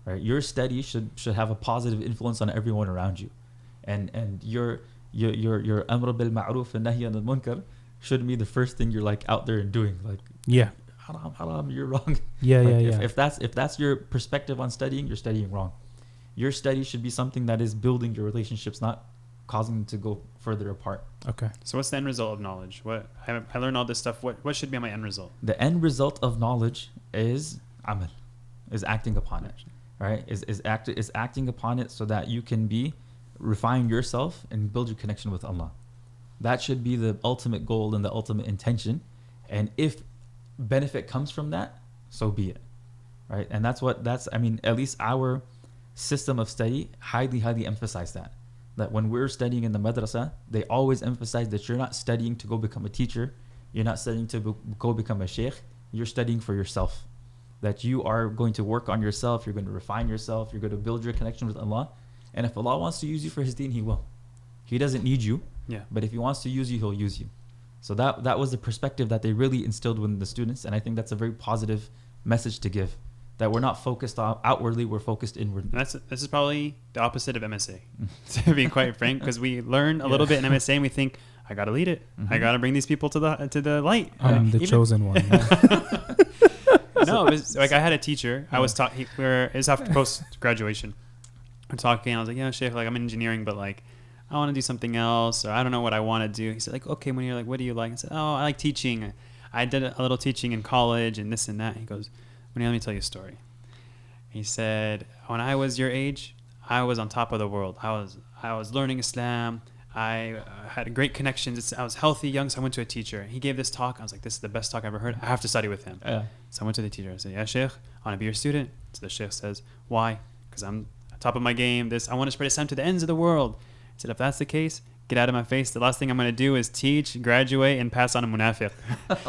Right? Your study should have a positive influence on everyone around you. And your amr bil ma'ruf and nahy anil munkar shouldn't be the first thing you're like out there and doing, like haram, you're wrong. If that's your perspective on studying, you're studying wrong. Your study should be something that is building your relationships, not causing them to go further apart. Okay. So what's the end result of knowledge? What I learned all this stuff. What should be my end result? The end result of knowledge is amal, is acting upon it. Right? Is acting upon it so that you can refine yourself and build your connection with Allah. That should be the ultimate goal and the ultimate intention. And if benefit comes from that, so be it. Right? And at least our system of study highly emphasize that. that when we're studying in the madrasa, they always emphasize that you're not studying to go become a teacher. You're not studying to go become a sheikh. You're studying for yourself. That you are going to work on yourself. You're going to refine yourself. You're going to build your connection with Allah. And if Allah wants to use you for His deen, He will. He doesn't need you. Yeah. But if He wants to use you, He'll use you. So that was the perspective that they really instilled within the students. And I think that's a very positive message to give. That we're not focused on outwardly, we're focused inwardly. This is probably the opposite of MSA, to be quite frank, because we learn a little bit in MSA and we think, I got to lead it. I got to bring these people to the light. I'm the chosen one. No, it was, like I had a teacher. I was taught. It was after post graduation. We're talking. I was like, yeah, Shaykh, like I'm in engineering, but like I want to do something else, or I don't know what I want to do. He said, like, okay, when you're like, what do you like? I said, oh, I like teaching. I did a little teaching in college and this and that. He goes, let me tell you a story. He said, when I was your age, I was on top of the world. I was learning Islam. I had great connections. I was healthy, young, so I went to a teacher. He gave this talk. I was like, this is the best talk I've ever heard. I have to study with him. So I went to the teacher. I said, yeah, Shaykh, I want to be your student. So the Shaykh says, why? Because I'm on top of my game. I want to spread Islam to the ends of the world. I said, if that's the case, get out of my face. The last thing I'm going to do is teach, graduate, and pass on a munafiq.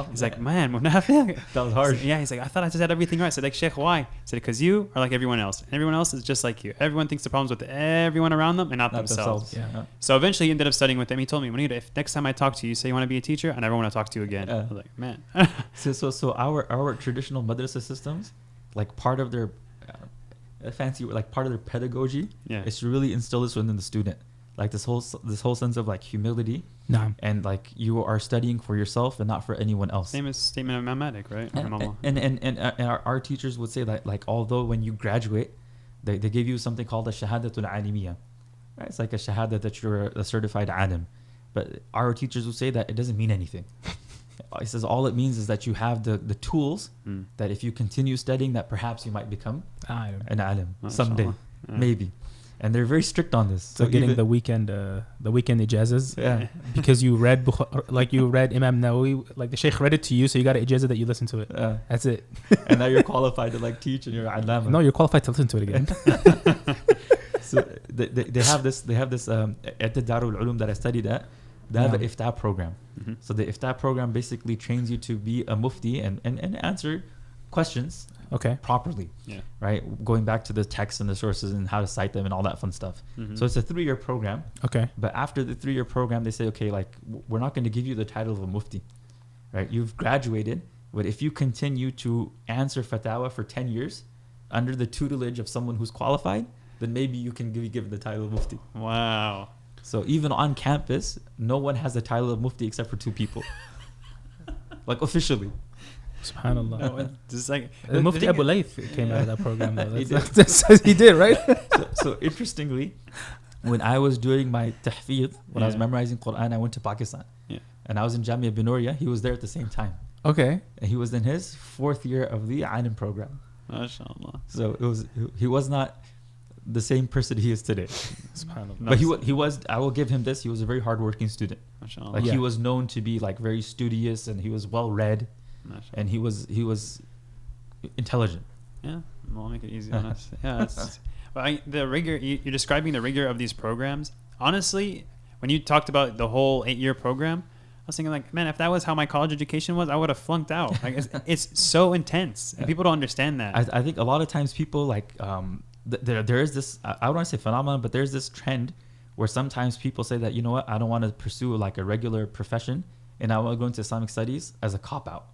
He's like, man, munafiq? That was hard. Yeah, he's like, I thought I just had everything right. I said, like, Shaykh, why? I said, because you are like everyone else. And everyone else is just like you. Everyone thinks the problem's with everyone around them and not themselves. Yeah. So eventually he ended up studying with him. He told me, Munir, if next time I talk to you, you say you want to be a teacher, I never want to talk to you again. I was like, man. So our traditional madrasa systems, like part of their part of their pedagogy is to really instill this within the student. Like this whole sense of like humility, and like you are studying for yourself and not for anyone else. Same as statement of Mathematic, right? And our teachers would say that, like, although when you graduate, they give you something called a shahadatul alimiyya, right? It's like a shahada that you're a certified alim. But our teachers would say that it doesn't mean anything. It says all it means is that you have the tools that if you continue studying, that perhaps you might become an alim someday, maybe. And they're very strict on this. So getting the weekend ijazas, because you read Imam Nawawi, like the Shaykh read it to you, so you got an ijazah that you listen to it. That's it. And now you're qualified to like teach, and you're allama. No, you're qualified to listen to it again. So they have this at the Darul Ulum that I studied at. They have an Iftah program. So the Iftah program basically trains you to be a mufti and answer questions properly, right? Going back to the texts and the sources and how to cite them and all that fun stuff. So it's a 3-year program. But after the 3-year program, they say, okay, like we're not going to give you the title of a mufti, right? You've graduated, but if you continue to answer fatwa for 10 years under the tutelage of someone who's qualified, then maybe you can be given the title of mufti. Wow. So even on campus, no one has the title of mufti except for 2 people. Like officially. SubhanAllah. No, just like the Mufti Abu Layth came out of that program. He did, right? So interestingly, when I was doing my tahfidh, when I was memorizing Quran, I went to Pakistan. And I was in Jamia Binoria. He was there at the same time. And he was in his 4th year of the Alim program. MashaAllah. So he was not the same person he is today. SubhanAllah. But he was, I will give him this, he was a very hardworking student. MashaAllah. Like he was known to be like very studious, and he was well read. And he was intelligent. Yeah, I'll make it easy on us. Yeah, the rigor you're describing, the rigor of these programs. Honestly, when you talked about the whole 8-year program, I was thinking like, man, if that was how my college education was, I would have flunked out. Like it's so intense, and people don't understand that. I think a lot of times people like there is this, I don't want to say phenomenon, but there's this trend where sometimes people say that, you know what, I don't want to pursue like a regular profession, and I want to go into Islamic studies as a cop out.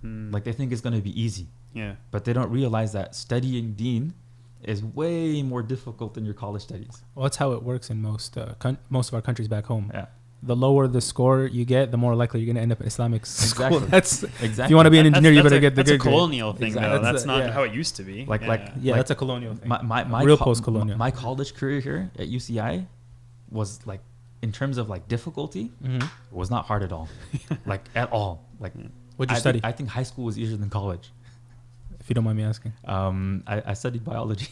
Like they think it's going to be easy. But they don't realize that studying deen is way more difficult than your college studies. Well, that's how it works in most of our countries back home. The lower the score you get, the more likely you're going to end up in Islamic school. That's exactly. If you want to be an engineer, you better get the good grade. That's a colonial thing, though. That's not how it used to be. That's a colonial thing. My real post-colonial. My college career here at UCI was like, in terms of like difficulty, it was not hard at all. Like at all. Like. What'd you study? I think high school was easier than college. If you don't mind me asking. I studied biology.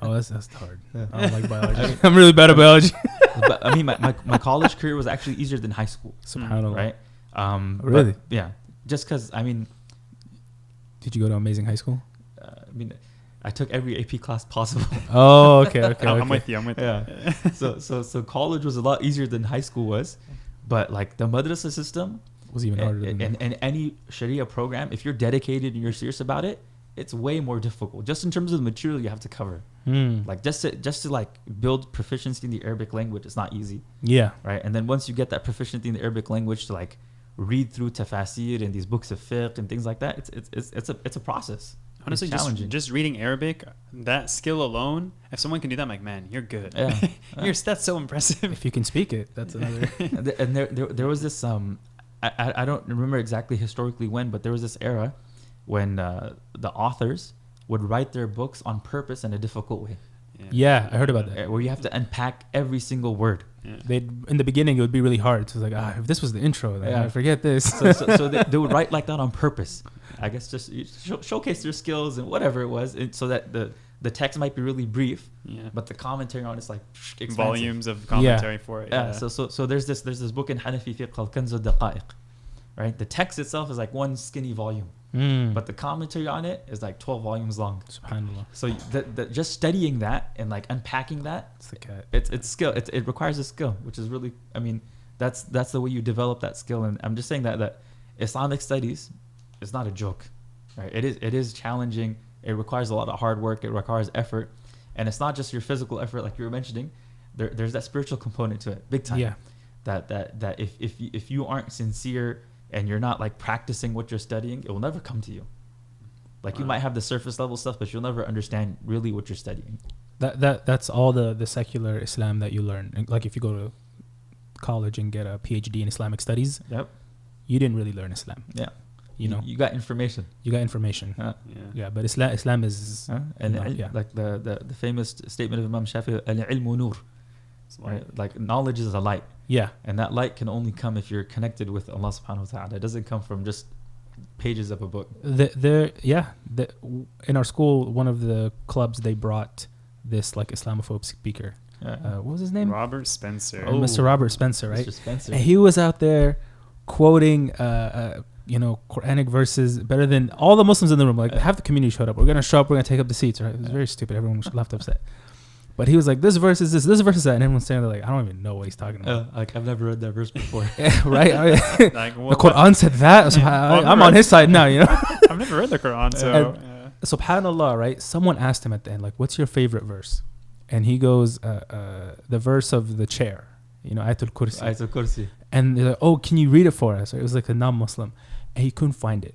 Oh, that's hard. I don't like biology. I'm really bad at biology. But I mean, my college career was actually easier than high school. SubhanAllah. Right? Really? But, yeah. Just because, I mean... Did you go to amazing high school? I mean... I took every AP class possible. Oh, okay. I'm with you. Yeah. So college was a lot easier than high school was, but like the madrasa system Was even harder than that. and any Sharia program, if you're dedicated and you're serious about it, it's way more difficult. Just in terms of the material you have to cover. Like just to like build proficiency in the Arabic language, it's not easy. Yeah. Right. And then once you get that proficiency in the Arabic language to like read through tafasir and these books of fiqh and things like that, it's a process. Honestly, it's challenging. just reading Arabic, that skill alone, if someone can do that, I'm like, man, you're good. Yeah. That's so impressive. If you can speak it, that's another. And there was this I don't remember exactly historically when, but there was this era when the authors would write their books on purpose in a difficult way. Yeah, I heard about that. Where you have to unpack every single word. They in the beginning it would be really hard. So it's like, if this was the intro, then I forget this. So they would write like that on purpose. I guess just showcase their skills and whatever it was, so that the text might be really brief, but the commentary on it's like expensive. Volumes of commentary for it. Yeah. So there's this book in Hanafi fiqh called Kanz al-Daqa'iq, right? The text itself is like one skinny volume, but the commentary on it is like 12 volumes long. Subhanallah. So just studying that and like unpacking that, it's skill. It requires a skill, which is really, I mean, that's the way you develop that skill. And I'm just saying that Islamic studies is not a joke, right? It is challenging. It requires a lot of hard work. It requires effort, and it's not just your physical effort, like you were mentioning. There's that spiritual component to it, big time. Yeah. That if you aren't sincere and you're not like practicing what you're studying, it will never come to you. Like you might have the surface level stuff, but you'll never understand really what you're studying. That's all the secular Islam that you learn. Like if you go to college and get a PhD in Islamic studies, you didn't really learn Islam. Yeah. You got information. Yeah, but Islam is like the famous statement of Imam Shafi'i, al-ilmu nur, right? Like knowledge is a light. Yeah, and that light can only come if you're connected with Allah subhanahu wa ta'ala. It doesn't come from just pages of a book. In our school, one of the clubs, they brought this like Islamophobe speaker. What was his name? Robert Spencer. Mr. Robert Spencer, right? Mr. Spencer. And he was out there quoting Quranic verses better than all the Muslims in the room. Like half the community showed up. We're gonna show up. We're gonna take up the seats. Right? It was very stupid. Everyone was left upset. But he was like, "This verse is this verse is that," and everyone's saying, "Like I don't even know what he's talking about." Like I've never read that verse before. Right? Like, the Quran said that. So I'm on his side now. I've never read the Quran, so subhanallah, right? Someone asked him at the end, like, "What's your favorite verse?" And he goes, "The verse of the chair." Ayatul Kursi. Ayatul Kursi. And they're like, "Oh, can you read it for us?" It was like a non-Muslim, and he couldn't find it.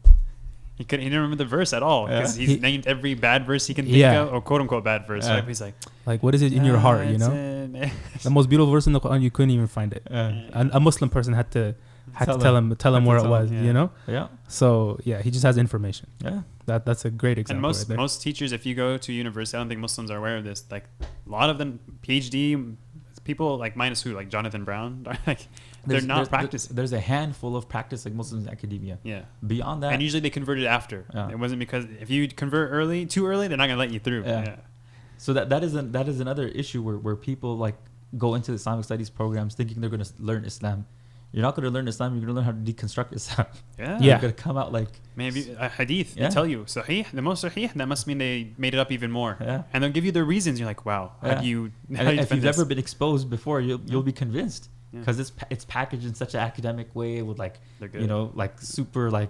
He didn't remember the verse at all because he's named every bad verse he can think of, or quote unquote bad verse. Right? He's like, what is it in your heart? The most beautiful verse in the Quran, you couldn't even find it. A Muslim person had to tell him where it was. Yeah. So he just has information. Yeah. That's a great example. And most teachers, if you go to university, I don't think Muslims are aware of this. Like a lot of them, PhD people, like minus who, like Jonathan Brown, like they're not practicing. There's a handful of practicing Muslims in academia. Yeah. Beyond that, and usually they converted after. It wasn't because if you convert too early, they're not gonna let you through. Yeah. So that is another issue where people like go into the Islamic studies programs thinking they're going to learn Islam. You're not going to learn Islam. You're going to learn how to deconstruct Islam. You're going to come out like maybe a hadith. They tell you sahih, the most sahih. That must mean they made it up even more. And they'll give you their reasons. You're like, wow. How do you? If you've never been exposed before, you'll be convinced because it's packaged in such an academic way with like like super like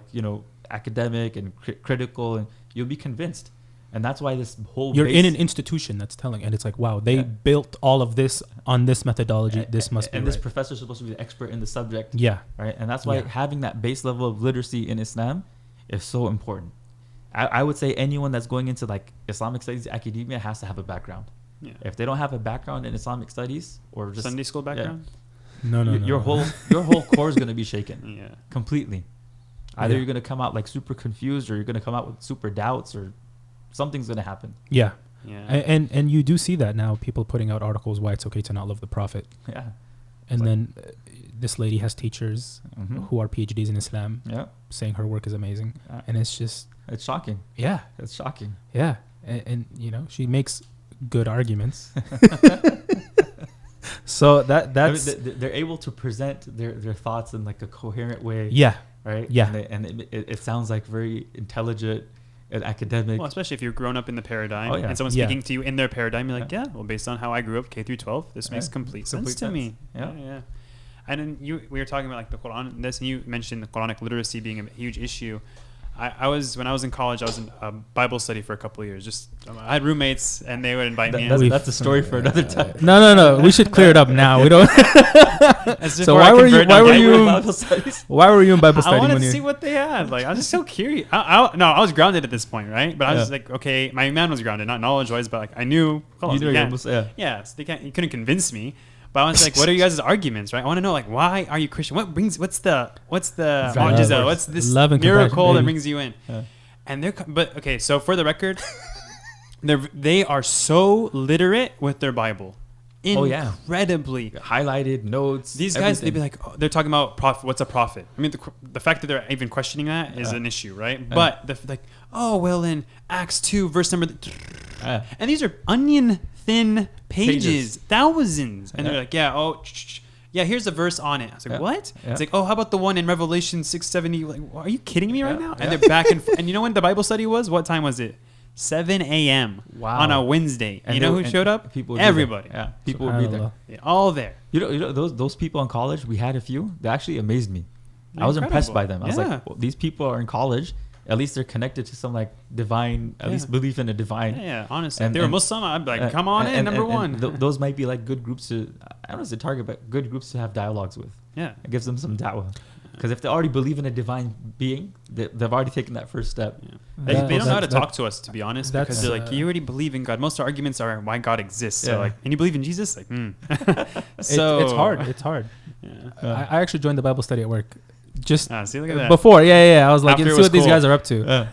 academic and critical, and you'll be convinced. And that's why this whole you're in an institution that's telling, and it's like, wow, they built all of this on this methodology. This must be and this professor is supposed to be the expert in the subject. Right. And that's why having that base level of literacy in Islam is so important. I would say anyone that's going into like Islamic studies academia has to have a background. If they don't have a background in Islamic studies or just Sunday school background, no, your whole core is going to be shaken. Completely. Either you're going to come out like super confused, or you're going to come out with super doubts, or something's going to happen. And you do see that now, people putting out articles why it's okay to not love the Prophet. And then this lady has teachers who are PhDs in Islam saying her work is amazing. And it's shocking. It's shocking. And she makes good arguments. So that's they're able to present their thoughts in like a coherent way. Right. And it sounds like very intelligent. an academic. Well, especially if you're grown up in the paradigm and someone's Yeah. speaking to you in their paradigm, you're like, well, based on how I grew up, K through 12, this makes complete sense to me. Yeah. And then we were talking about like the Quran, and you mentioned the Quranic literacy being a huge issue. When I was in college, I was in a Bible study for a couple of years. I had roommates, and they would invite me. That's a story for another time. No. We should clear it up now. We don't. So why were you in Bible studies? Why were you in Bible study? I wanted to see what they had. Like, I was just so curious. I was grounded at this point, right? But I was like, okay, my man was grounded, not knowledge-wise, but like I knew. So they couldn't convince me. But I was like, what are you guys' arguments, right? I want to know, like, why are you Christian? What's the mu'jiza? What's this miracle that brings you in? Yeah. And so for the record, they are so literate with their Bible. Incredibly. Highlighted notes. These guys, they'd be like, they're talking about prophet. What's a prophet? I mean, the fact that they're even questioning that is an issue, right? But in Acts 2, verse number... And these are onion thin pages, thousands. And they're like, here's a verse on it. I was like, what? It's like, how about the one in Revelation 6:70? Like, are you kidding me right now? And they're back and you know when the Bible study was? What time was it? 7 a.m. on a Wednesday. And you know who showed up? Everybody. People would be there. All there. You know those people in college, we had a few, they actually amazed me. I was impressed by them. I was like, these people are in college. At least they're connected to some like divine, at least belief in a divine. Yeah, honestly. If they were Muslim, I'd be like, come on in, number one. Those might be like good groups to, I don't know if it's a target, but good groups to have dialogues with. Yeah. It gives them some da'wah. Because if they already believe in a divine being, they've already taken that first step. Yeah. They don't know how to talk to us, to be honest, because they're like, you already believe in God. Most of our arguments are why God exists. So like, and you believe in Jesus? Like, So it's hard. It's hard. Yeah. I actually joined the Bible study at work. Just see, look at that. Before, I was like, let's see what these guys are up to.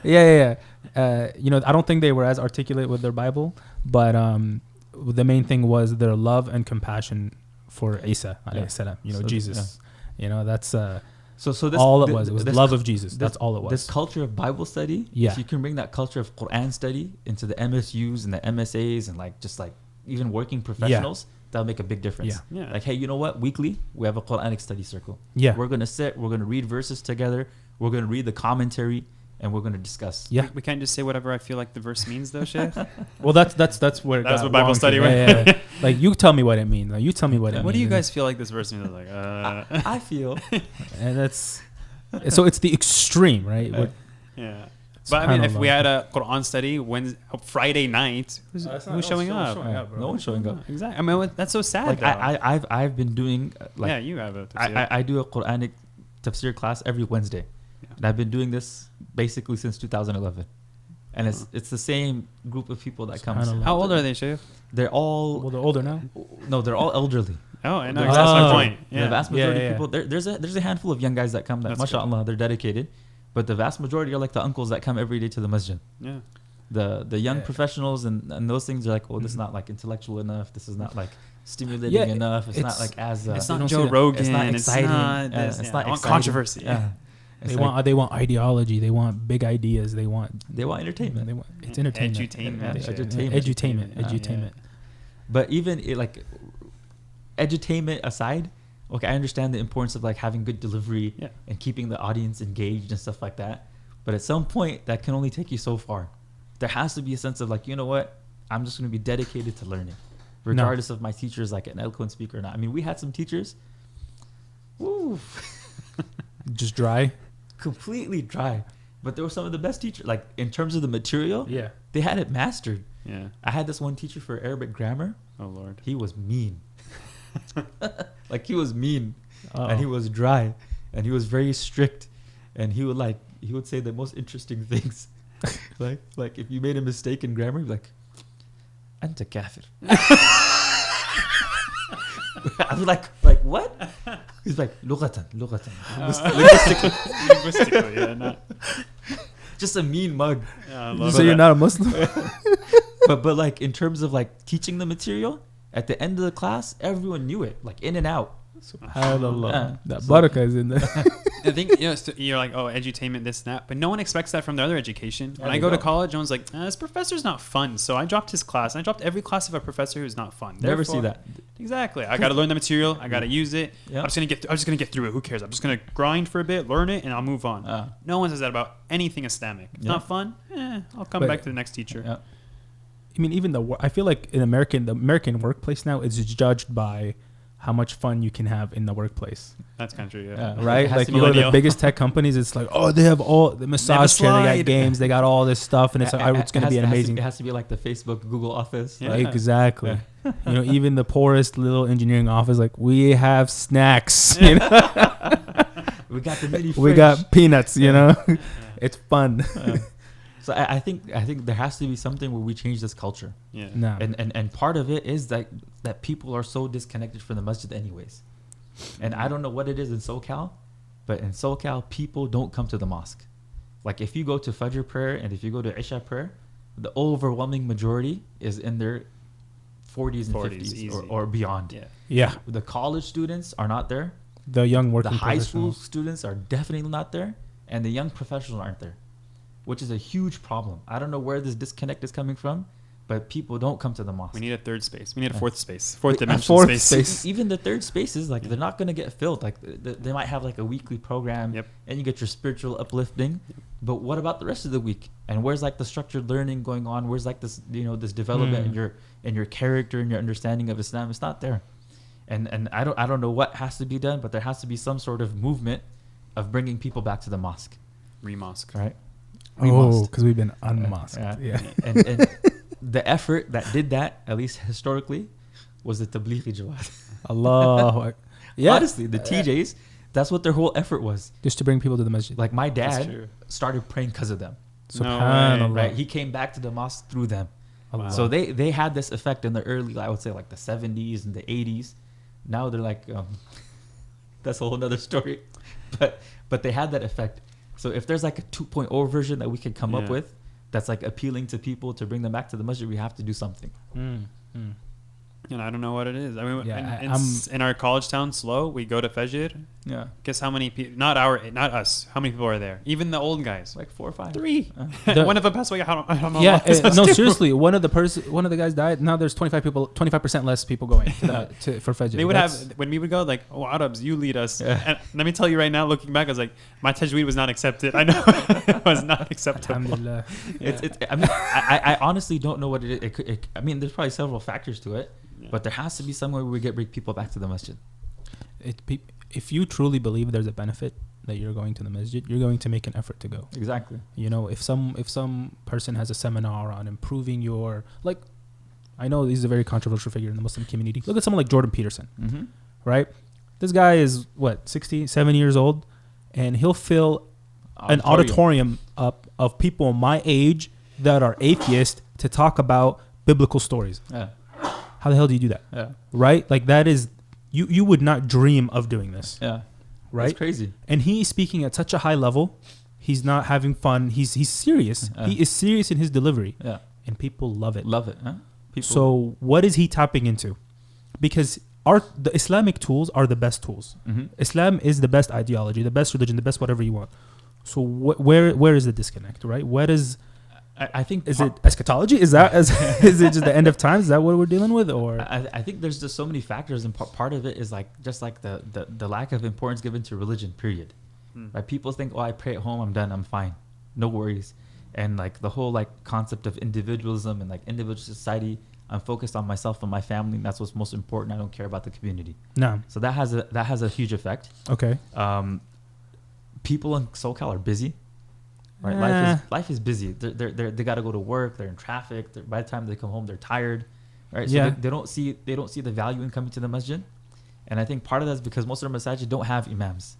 I don't think they were as articulate with their Bible, but the main thing was their love and compassion for Isa, Jesus. That's so this, all it was. It was the love of Jesus. That's all it was. This culture of Bible study, if you can bring that culture of Quran study into the MSUs and the MSAs and like even working professionals, that'll make a big difference. Yeah. Like, hey, you know what? Weekly, we have a Quranic study circle. Yeah. We're going to sit, we're going to read verses together, we're going to read the commentary, and we're going to discuss. Yeah. We can't just say whatever I feel like the verse means, though, Shaykh. Well, that's where that's what Bible study went. Yeah. Like, you tell me what it means. Like, you tell me what it means. What do you guys feel like this verse means? Like, I feel. And that's... So it's the extreme, right? Yeah. But I mean, if we had a Quran study Friday night, who's showing up? No one's showing up. Exactly. I mean, that's so sad. Like I've been doing you have a tafsir. I do a Quranic tafsir class every Wednesday, and I've been doing this basically since 2011, and it's the same group of people that comes. How old are they, Shaykh? They're all they're older now. No, they're all elderly. Oh, I know. That's my point. Yeah. The vast majority of people. There's a handful of young guys that come that, mashallah, they're dedicated. But the vast majority are like the uncles that come every day to the masjid. Yeah. The young professionals and those things are like, this is not like intellectual enough. This is not like stimulating enough. It's not like as it's not Joe Rogan. It's not exciting. It's not exciting. Controversy. Yeah. They want ideology. They want big ideas. They want entertainment. It's entertainment. Edutainment. But even edutainment aside, okay, I understand the importance of like having good delivery and keeping the audience engaged and stuff like that. But at some point, that can only take you so far. There has to be a sense of like, you know what? I'm just going to be dedicated to learning, regardless of my teacher is like an eloquent speaker or not. I mean, we had some teachers, just dry, completely dry. But they were some of the best teachers. Like in terms of the material, they had it mastered. Yeah, I had this one teacher for Arabic grammar. Oh Lord, he was mean. Like he was mean and he was dry and he was very strict and he would say the most interesting things. like if you made a mistake in grammar, he'd be like, Anta kafir. I was like what? He's like lughatan. Linguistically, just a mean mug. So you're not a Muslim? but like in terms of like teaching the material, at the end of the class, everyone knew it, like in and out. SubhanAllah. That barakah is in there. I think you're like, oh, edutainment, this and that, but no one expects that from their other education. When I go to college, no one's like, this professor's not fun, so I dropped his class. I dropped every class of a professor who's not fun. Never see that. Exactly. I got to learn the material. I got to use it. Yep. I'm just gonna get through it. Who cares? I'm just gonna grind for a bit, learn it, and I'll move on. No one says that about anything Islamic. It's not fun. I'll come back to the next teacher. Yeah. I mean, even I feel like the American workplace now is judged by how much fun you can have in the workplace. That's kind of true, yeah. Right? Like, you go to the biggest tech companies, it's like, oh, they have all the massage chair, they got games, they got all this stuff, and it's like, it's going to be amazing. It has to be like the Facebook, Google office. Yeah. Exactly. Yeah. You know, even the poorest little engineering office, like, we have snacks. You know? We got the mini fridge. We got peanuts, you know? It's fun. So I think there has to be something where we change this culture. Yeah. No. And part of it is that people are so disconnected from the masjid anyways. And I don't know what it is in SoCal, but in SoCal, people don't come to the mosque. Like, if you go to Fajr prayer and if you go to Isha prayer, the overwhelming majority is in their 40s and 50s or beyond. Yeah. The college students are not there. The young working The high school students are definitely not there. And the young professionals aren't there, which is a huge problem. I don't know where this disconnect is coming from, but people don't come to the mosque. We need a third space. We need a fourth space. Fourth dimensional space. Even the third spaces, like, they're not going to get filled. Like, they might have like a weekly program, and you get your spiritual uplifting. But what about the rest of the week? And where's like the structured learning going on? Where's like this, this development in your character and your understanding of Islam? It's not there. And I don't know what has to be done, but there has to be some sort of movement of bringing people back to the mosque. Remosque. Right? Because we've been unmosqued. Yeah. And the effort that did that, at least historically, was the Tablighi Jawad. Allah. Yeah. Honestly, the TJs, that's what their whole effort was. Just to bring people to the masjid. Like, my dad started praying because of them. SubhanAllah. Right? He came back to the mosque through them. Wow. So they had this effect in the early, I would say, like the 70s and the 80s. Now they're like, that's a whole other story. But they had that effect. So if there's like a 2.0 version that we could come up with that's like appealing to people to bring them back to the masjid, we have to do something. And I don't know what it is. I mean, Yeah, in our college town, Slow, we go to Fajr. Yeah. Guess how many people? Not us. How many people are there? Even the old guys. Like 4 or 5. 3. One of them passed away. I don't know. Yeah. No, seriously. One of the guys died. Now there's 25% less people going for Fajr. They would have, when we would go, like, oh, Arabs, you lead us. Yeah. And let me tell you right now, looking back, I was like, my tajweed was not accepted. I know it was not acceptable. Alhamdulillah. I mean, I honestly don't know what it is. I mean, there's probably several factors to it. Yeah. But there has to be somewhere where we bring people back to the masjid. If you truly believe there's a benefit that you're going to the masjid, you're going to make an effort to go. Exactly. You know, if some person has a seminar on improving your, like, I know he's a very controversial figure in the Muslim community. Look at someone like Jordan Peterson, right? This guy is 67 years old, and he'll fill an auditorium up of people my age that are atheists to talk about biblical stories. Yeah. How the hell do you do that? Yeah. Right? Like, that is, you would not dream of doing this. Yeah. Right? That's crazy. And he's speaking at such a high level. He's not having fun. He's serious. He is serious in his delivery. Yeah. And people love it. Love it. Huh? So what is he tapping into? Because the Islamic tools are the best tools. Islam is the best ideology, the best religion, the best whatever you want. So where is the disconnect, right? Where is... I think is it eschatology? Is it just the end of times? Is that what we're dealing with, or I think there's just so many factors, and part of it is like just like the lack of importance given to religion. Period. Right? People think, oh, I pray at home, I'm done, I'm fine, no worries, and like the whole like concept of individualism and like individual society. I'm focused on myself and my family, and that's what's most important. I don't care about the community. No. So that has a huge effect. Okay. People in SoCal are busy. Right, life is busy. They got to go to work. They're in traffic. By the time they come home, they're tired. Right, so they don't see the value in coming to the masjid, and I think part of that is because most of the masajid don't have imams.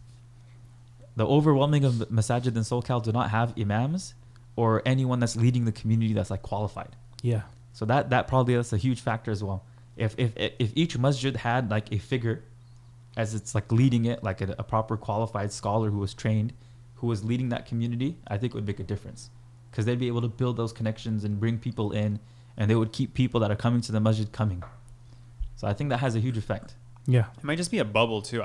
The overwhelming of masajid in SoCal do not have imams or anyone that's leading the community that's like qualified. Yeah. So that probably that's a huge factor as well. If each masjid had like a figure, as it's like leading it, like a proper qualified scholar who was trained, who was leading that community, I think it would make a difference, because they'd be able to build those connections and bring people in, and they would keep people that are coming to the masjid coming. So I think that has a huge effect. Yeah, it might just be a bubble too.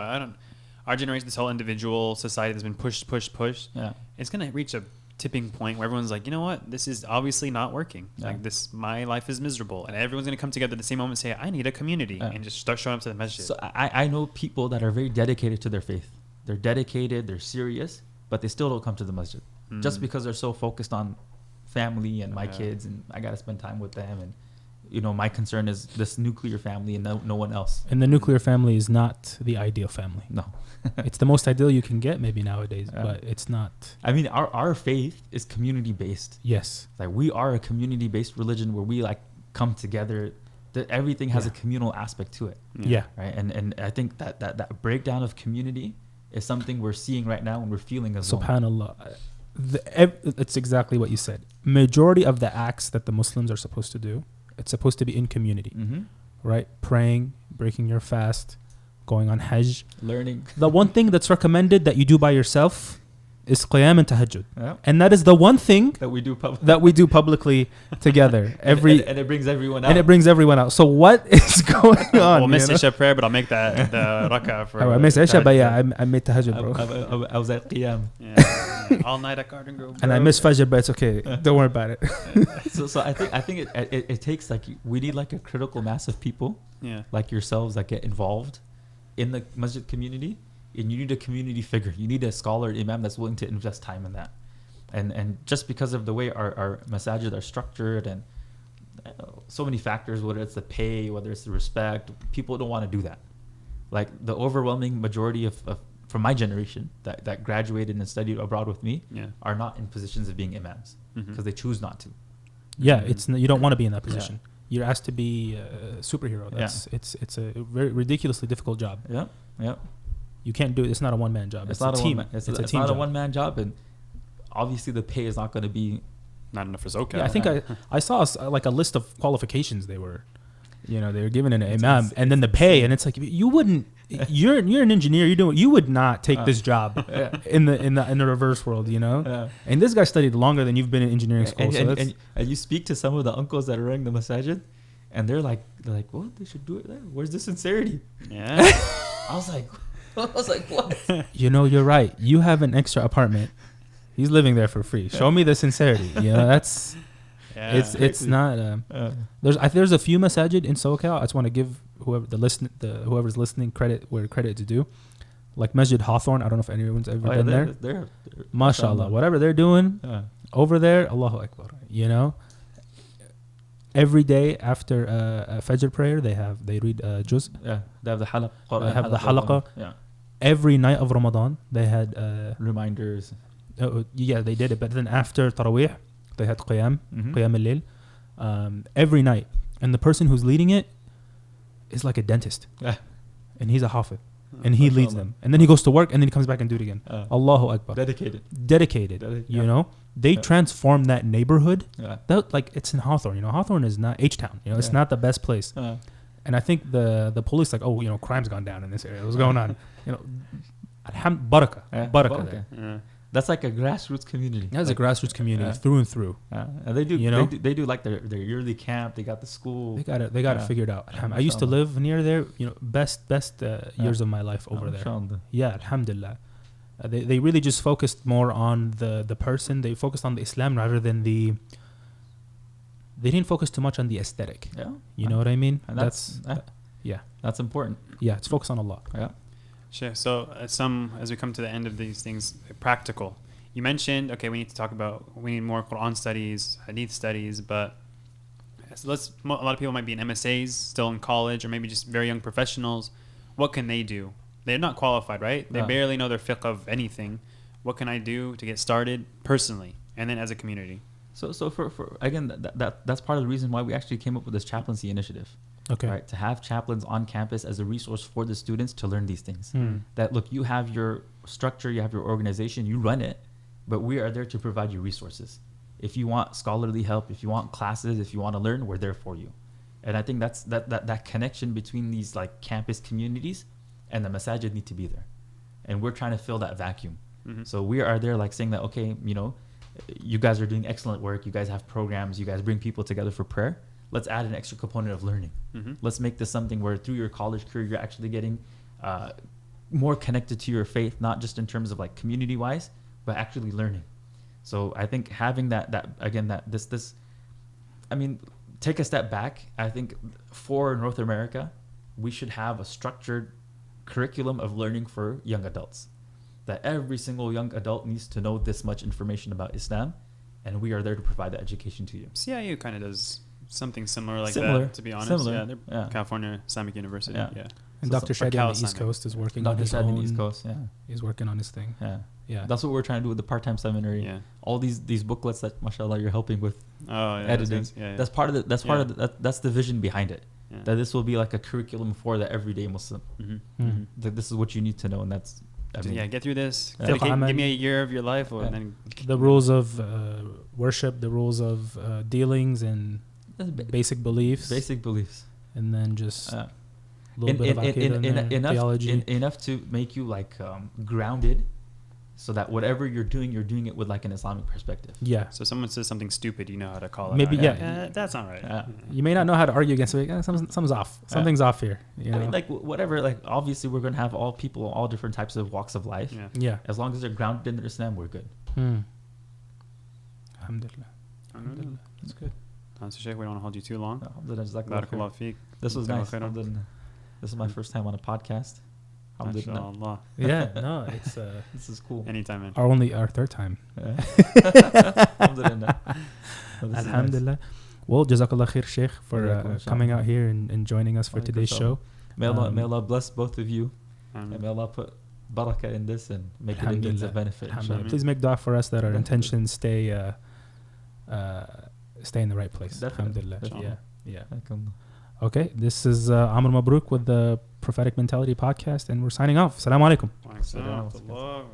our generation, this whole individual society that's been pushed. Yeah. It's gonna reach a tipping point where everyone's like, you know what, this is obviously not working. Yeah. Like this, my life is miserable, and everyone's gonna come together at the same moment and say, I need a community, and just start showing up to the masjid. So I know people that are very dedicated to their faith. They're dedicated, they're serious, but they still don't come to the masjid just because they're so focused on family and my kids, and I gotta spend time with them, and my concern is this nuclear family and no one else. And the nuclear family is not the ideal family. No. It's the most ideal you can get maybe nowadays, but it's not. I mean, our faith is community based. Yes. Like we are a community based religion where we like come together. That everything has a communal aspect to it. Yeah. Right. And I think that breakdown of community is something we're seeing right now and we're feeling as well. SubhanAllah. It's exactly what you said. Majority of the acts that the Muslims are supposed to do, it's supposed to be in community, right? Praying, breaking your fast, going on Hajj. Learning. The one thing that's recommended that you do by yourself is qiyam and tahajjud. Yeah. And that is the one thing that we do publicly together. And it brings everyone out. And it brings everyone out. So what is going on? We'll miss Isha prayer, but I'll make that the rak'ah for. I miss Isha, but yeah, I made tahajjud, bro. I was at qiyam. Yeah. All night at Garden Grove. And I miss Fajr, but it's okay. Don't worry about it. So I think it takes we need like a critical mass of people, like yourselves, that get involved in the masjid community. And you need a community figure. You need a scholar, imam that's willing to invest time in that. And just because of the way our masajid are structured and so many factors, whether it's the pay, whether it's the respect, people don't want to do that. Like the overwhelming majority of from my generation that graduated and studied abroad with me are not in positions of being imams because they choose not to. Yeah, you don't want to be in that position. You're asked to be a superhero. It's a very ridiculously difficult job. Yeah. You can't do it. It's not a one-man job. It's a team. It's a team not job. A one-man job, and obviously the pay is not going to be not enough for Zoka. Yeah, I think I saw like a list of qualifications they were given an imam, and then the pay, and it's like you wouldn't. You're an engineer. You would not take this job in the reverse world, And this guy studied longer than you've been in engineering school. And you speak to some of the uncles that are running the masajid, and they're like, well, they should do it there. Where's the sincerity? Yeah. I was like, what? You're right. You have an extra apartment. He's living there for free. Show me the sincerity. That's it's not. There's a few masajid in SoCal. I just want to give whoever's listening credit where credit is due. Like Masjid Hawthorne. I don't know if anyone's ever been there. They're MashaAllah. Whatever they're doing over there, Allahu Akbar. Every day after Fajr prayer, they read Juz. Yeah, they have the halaqah. They have the halaqah. Yeah. Every night of Ramadan, they had reminders. They did it. But then after Taraweeh, they had Qiyam al-Layl, every night. And the person who's leading it is like a dentist. Yeah. And he's a hafiz. And he leads them. And then he goes to work and then he comes back and do it again. Allahu Akbar. Dedicated. They transform that neighborhood. Yeah. It's in Hawthorne. Hawthorne is not H-Town. It's not the best place. And I think the police crime's gone down in this area. What's going on? Barakah there. Yeah. That's like a grassroots community. That's a grassroots community through and through. And they do. They do like their yearly camp. They got the school. They got it figured out. I used to live near there. Best years of my life over there. Yeah, alhamdulillah. They really just focused more on the person. They focused on the Islam rather than they didn't focus too much on the aesthetic. Yeah. You know what I mean? And that's important. Yeah, it's focused on Allah. Yeah. Sure. So as we come to the end of these things, practical. You mentioned, we need to talk about, we need more Quran studies, Hadith studies, but a lot of people might be in MSAs, still in college, or maybe just very young professionals. What can they do? They're not qualified, right? They barely know their fiqh of anything. What can I do to get started personally and then as a community? So for again, that's part of the reason why we actually came up with this chaplaincy initiative. Okay. Right, to have chaplains on campus as a resource for the students to learn these things. That look, you have your structure, you have your organization, you run it, but we are there to provide you resources. If you want scholarly help, if you want classes, if you want to learn, we're there for you. And I think that's that connection between these like campus communities and the masajid need to be there. And we're trying to fill that vacuum. So we are there like saying that, okay, you guys are doing excellent work. You guys have programs. You guys bring people together for prayer. Let's add an extra component of learning. Let's make this something where through your college career, you're actually getting more connected to your faith, not just in terms of like community wise, but actually learning. So I think having this, I mean, take a step back. I think for North America, we should have a structured curriculum of learning for young adults, that every single young adult needs to know this much information about Islam, and we are there to provide the education to you. CIU kind of does something similar like that, to be honest. Similar. Yeah, they're California Islamic University. Yeah. And So Dr. Shadi on the East Coast is working on his own. East Coast, yeah. He's working on his thing. Yeah. That's what we're trying to do with the part-time seminary. Yeah. All these booklets that, mashallah, you're helping with editing. Yeah. That's part of the. That's part of the, that's the vision behind it. Yeah. That this will be like a curriculum for the everyday Muslim. That this is what you need to know, and that's. I mean, get through this. Yeah. Give me a year of your life, and then the rules of worship, the rules of dealings, and basic beliefs. And then just a little bit of aqidah theology. Enough to make you like grounded, so that whatever you're doing it with like an Islamic perspective. Yeah. So someone says something stupid, you know how to call it. Maybe out. That's not right. You may not know how to argue against it. Something's off. Something's off here. You know? I mean, like whatever. Like obviously, we're gonna have all people, all different types of walks of life. Yeah. As long as they're grounded in their Islam, we're good. Alhamdulillah. That's good. So Shaykh, we don't want to hold you too long. Barakallah feek. This was nice. This is my first time on a podcast. Alhamdulillah. Yeah, no, it's this is cool. Anytime, man. Our third time. Alhamdulillah. Alhamdulillah. Well, Jazakallah khair, Shaykh, for coming out here and joining us for today's show. May Allah bless both of you. And may Allah put barakah in this and make it a means of benefit. Please make dua for us that our intentions stay in the right place. Definitely. Alhamdulillah. Yeah. Okay, this is Amr Mabruk with the Prophetic Men-tality podcast, and we're signing off. Assalamu alaikum. Wa alaikum assalam.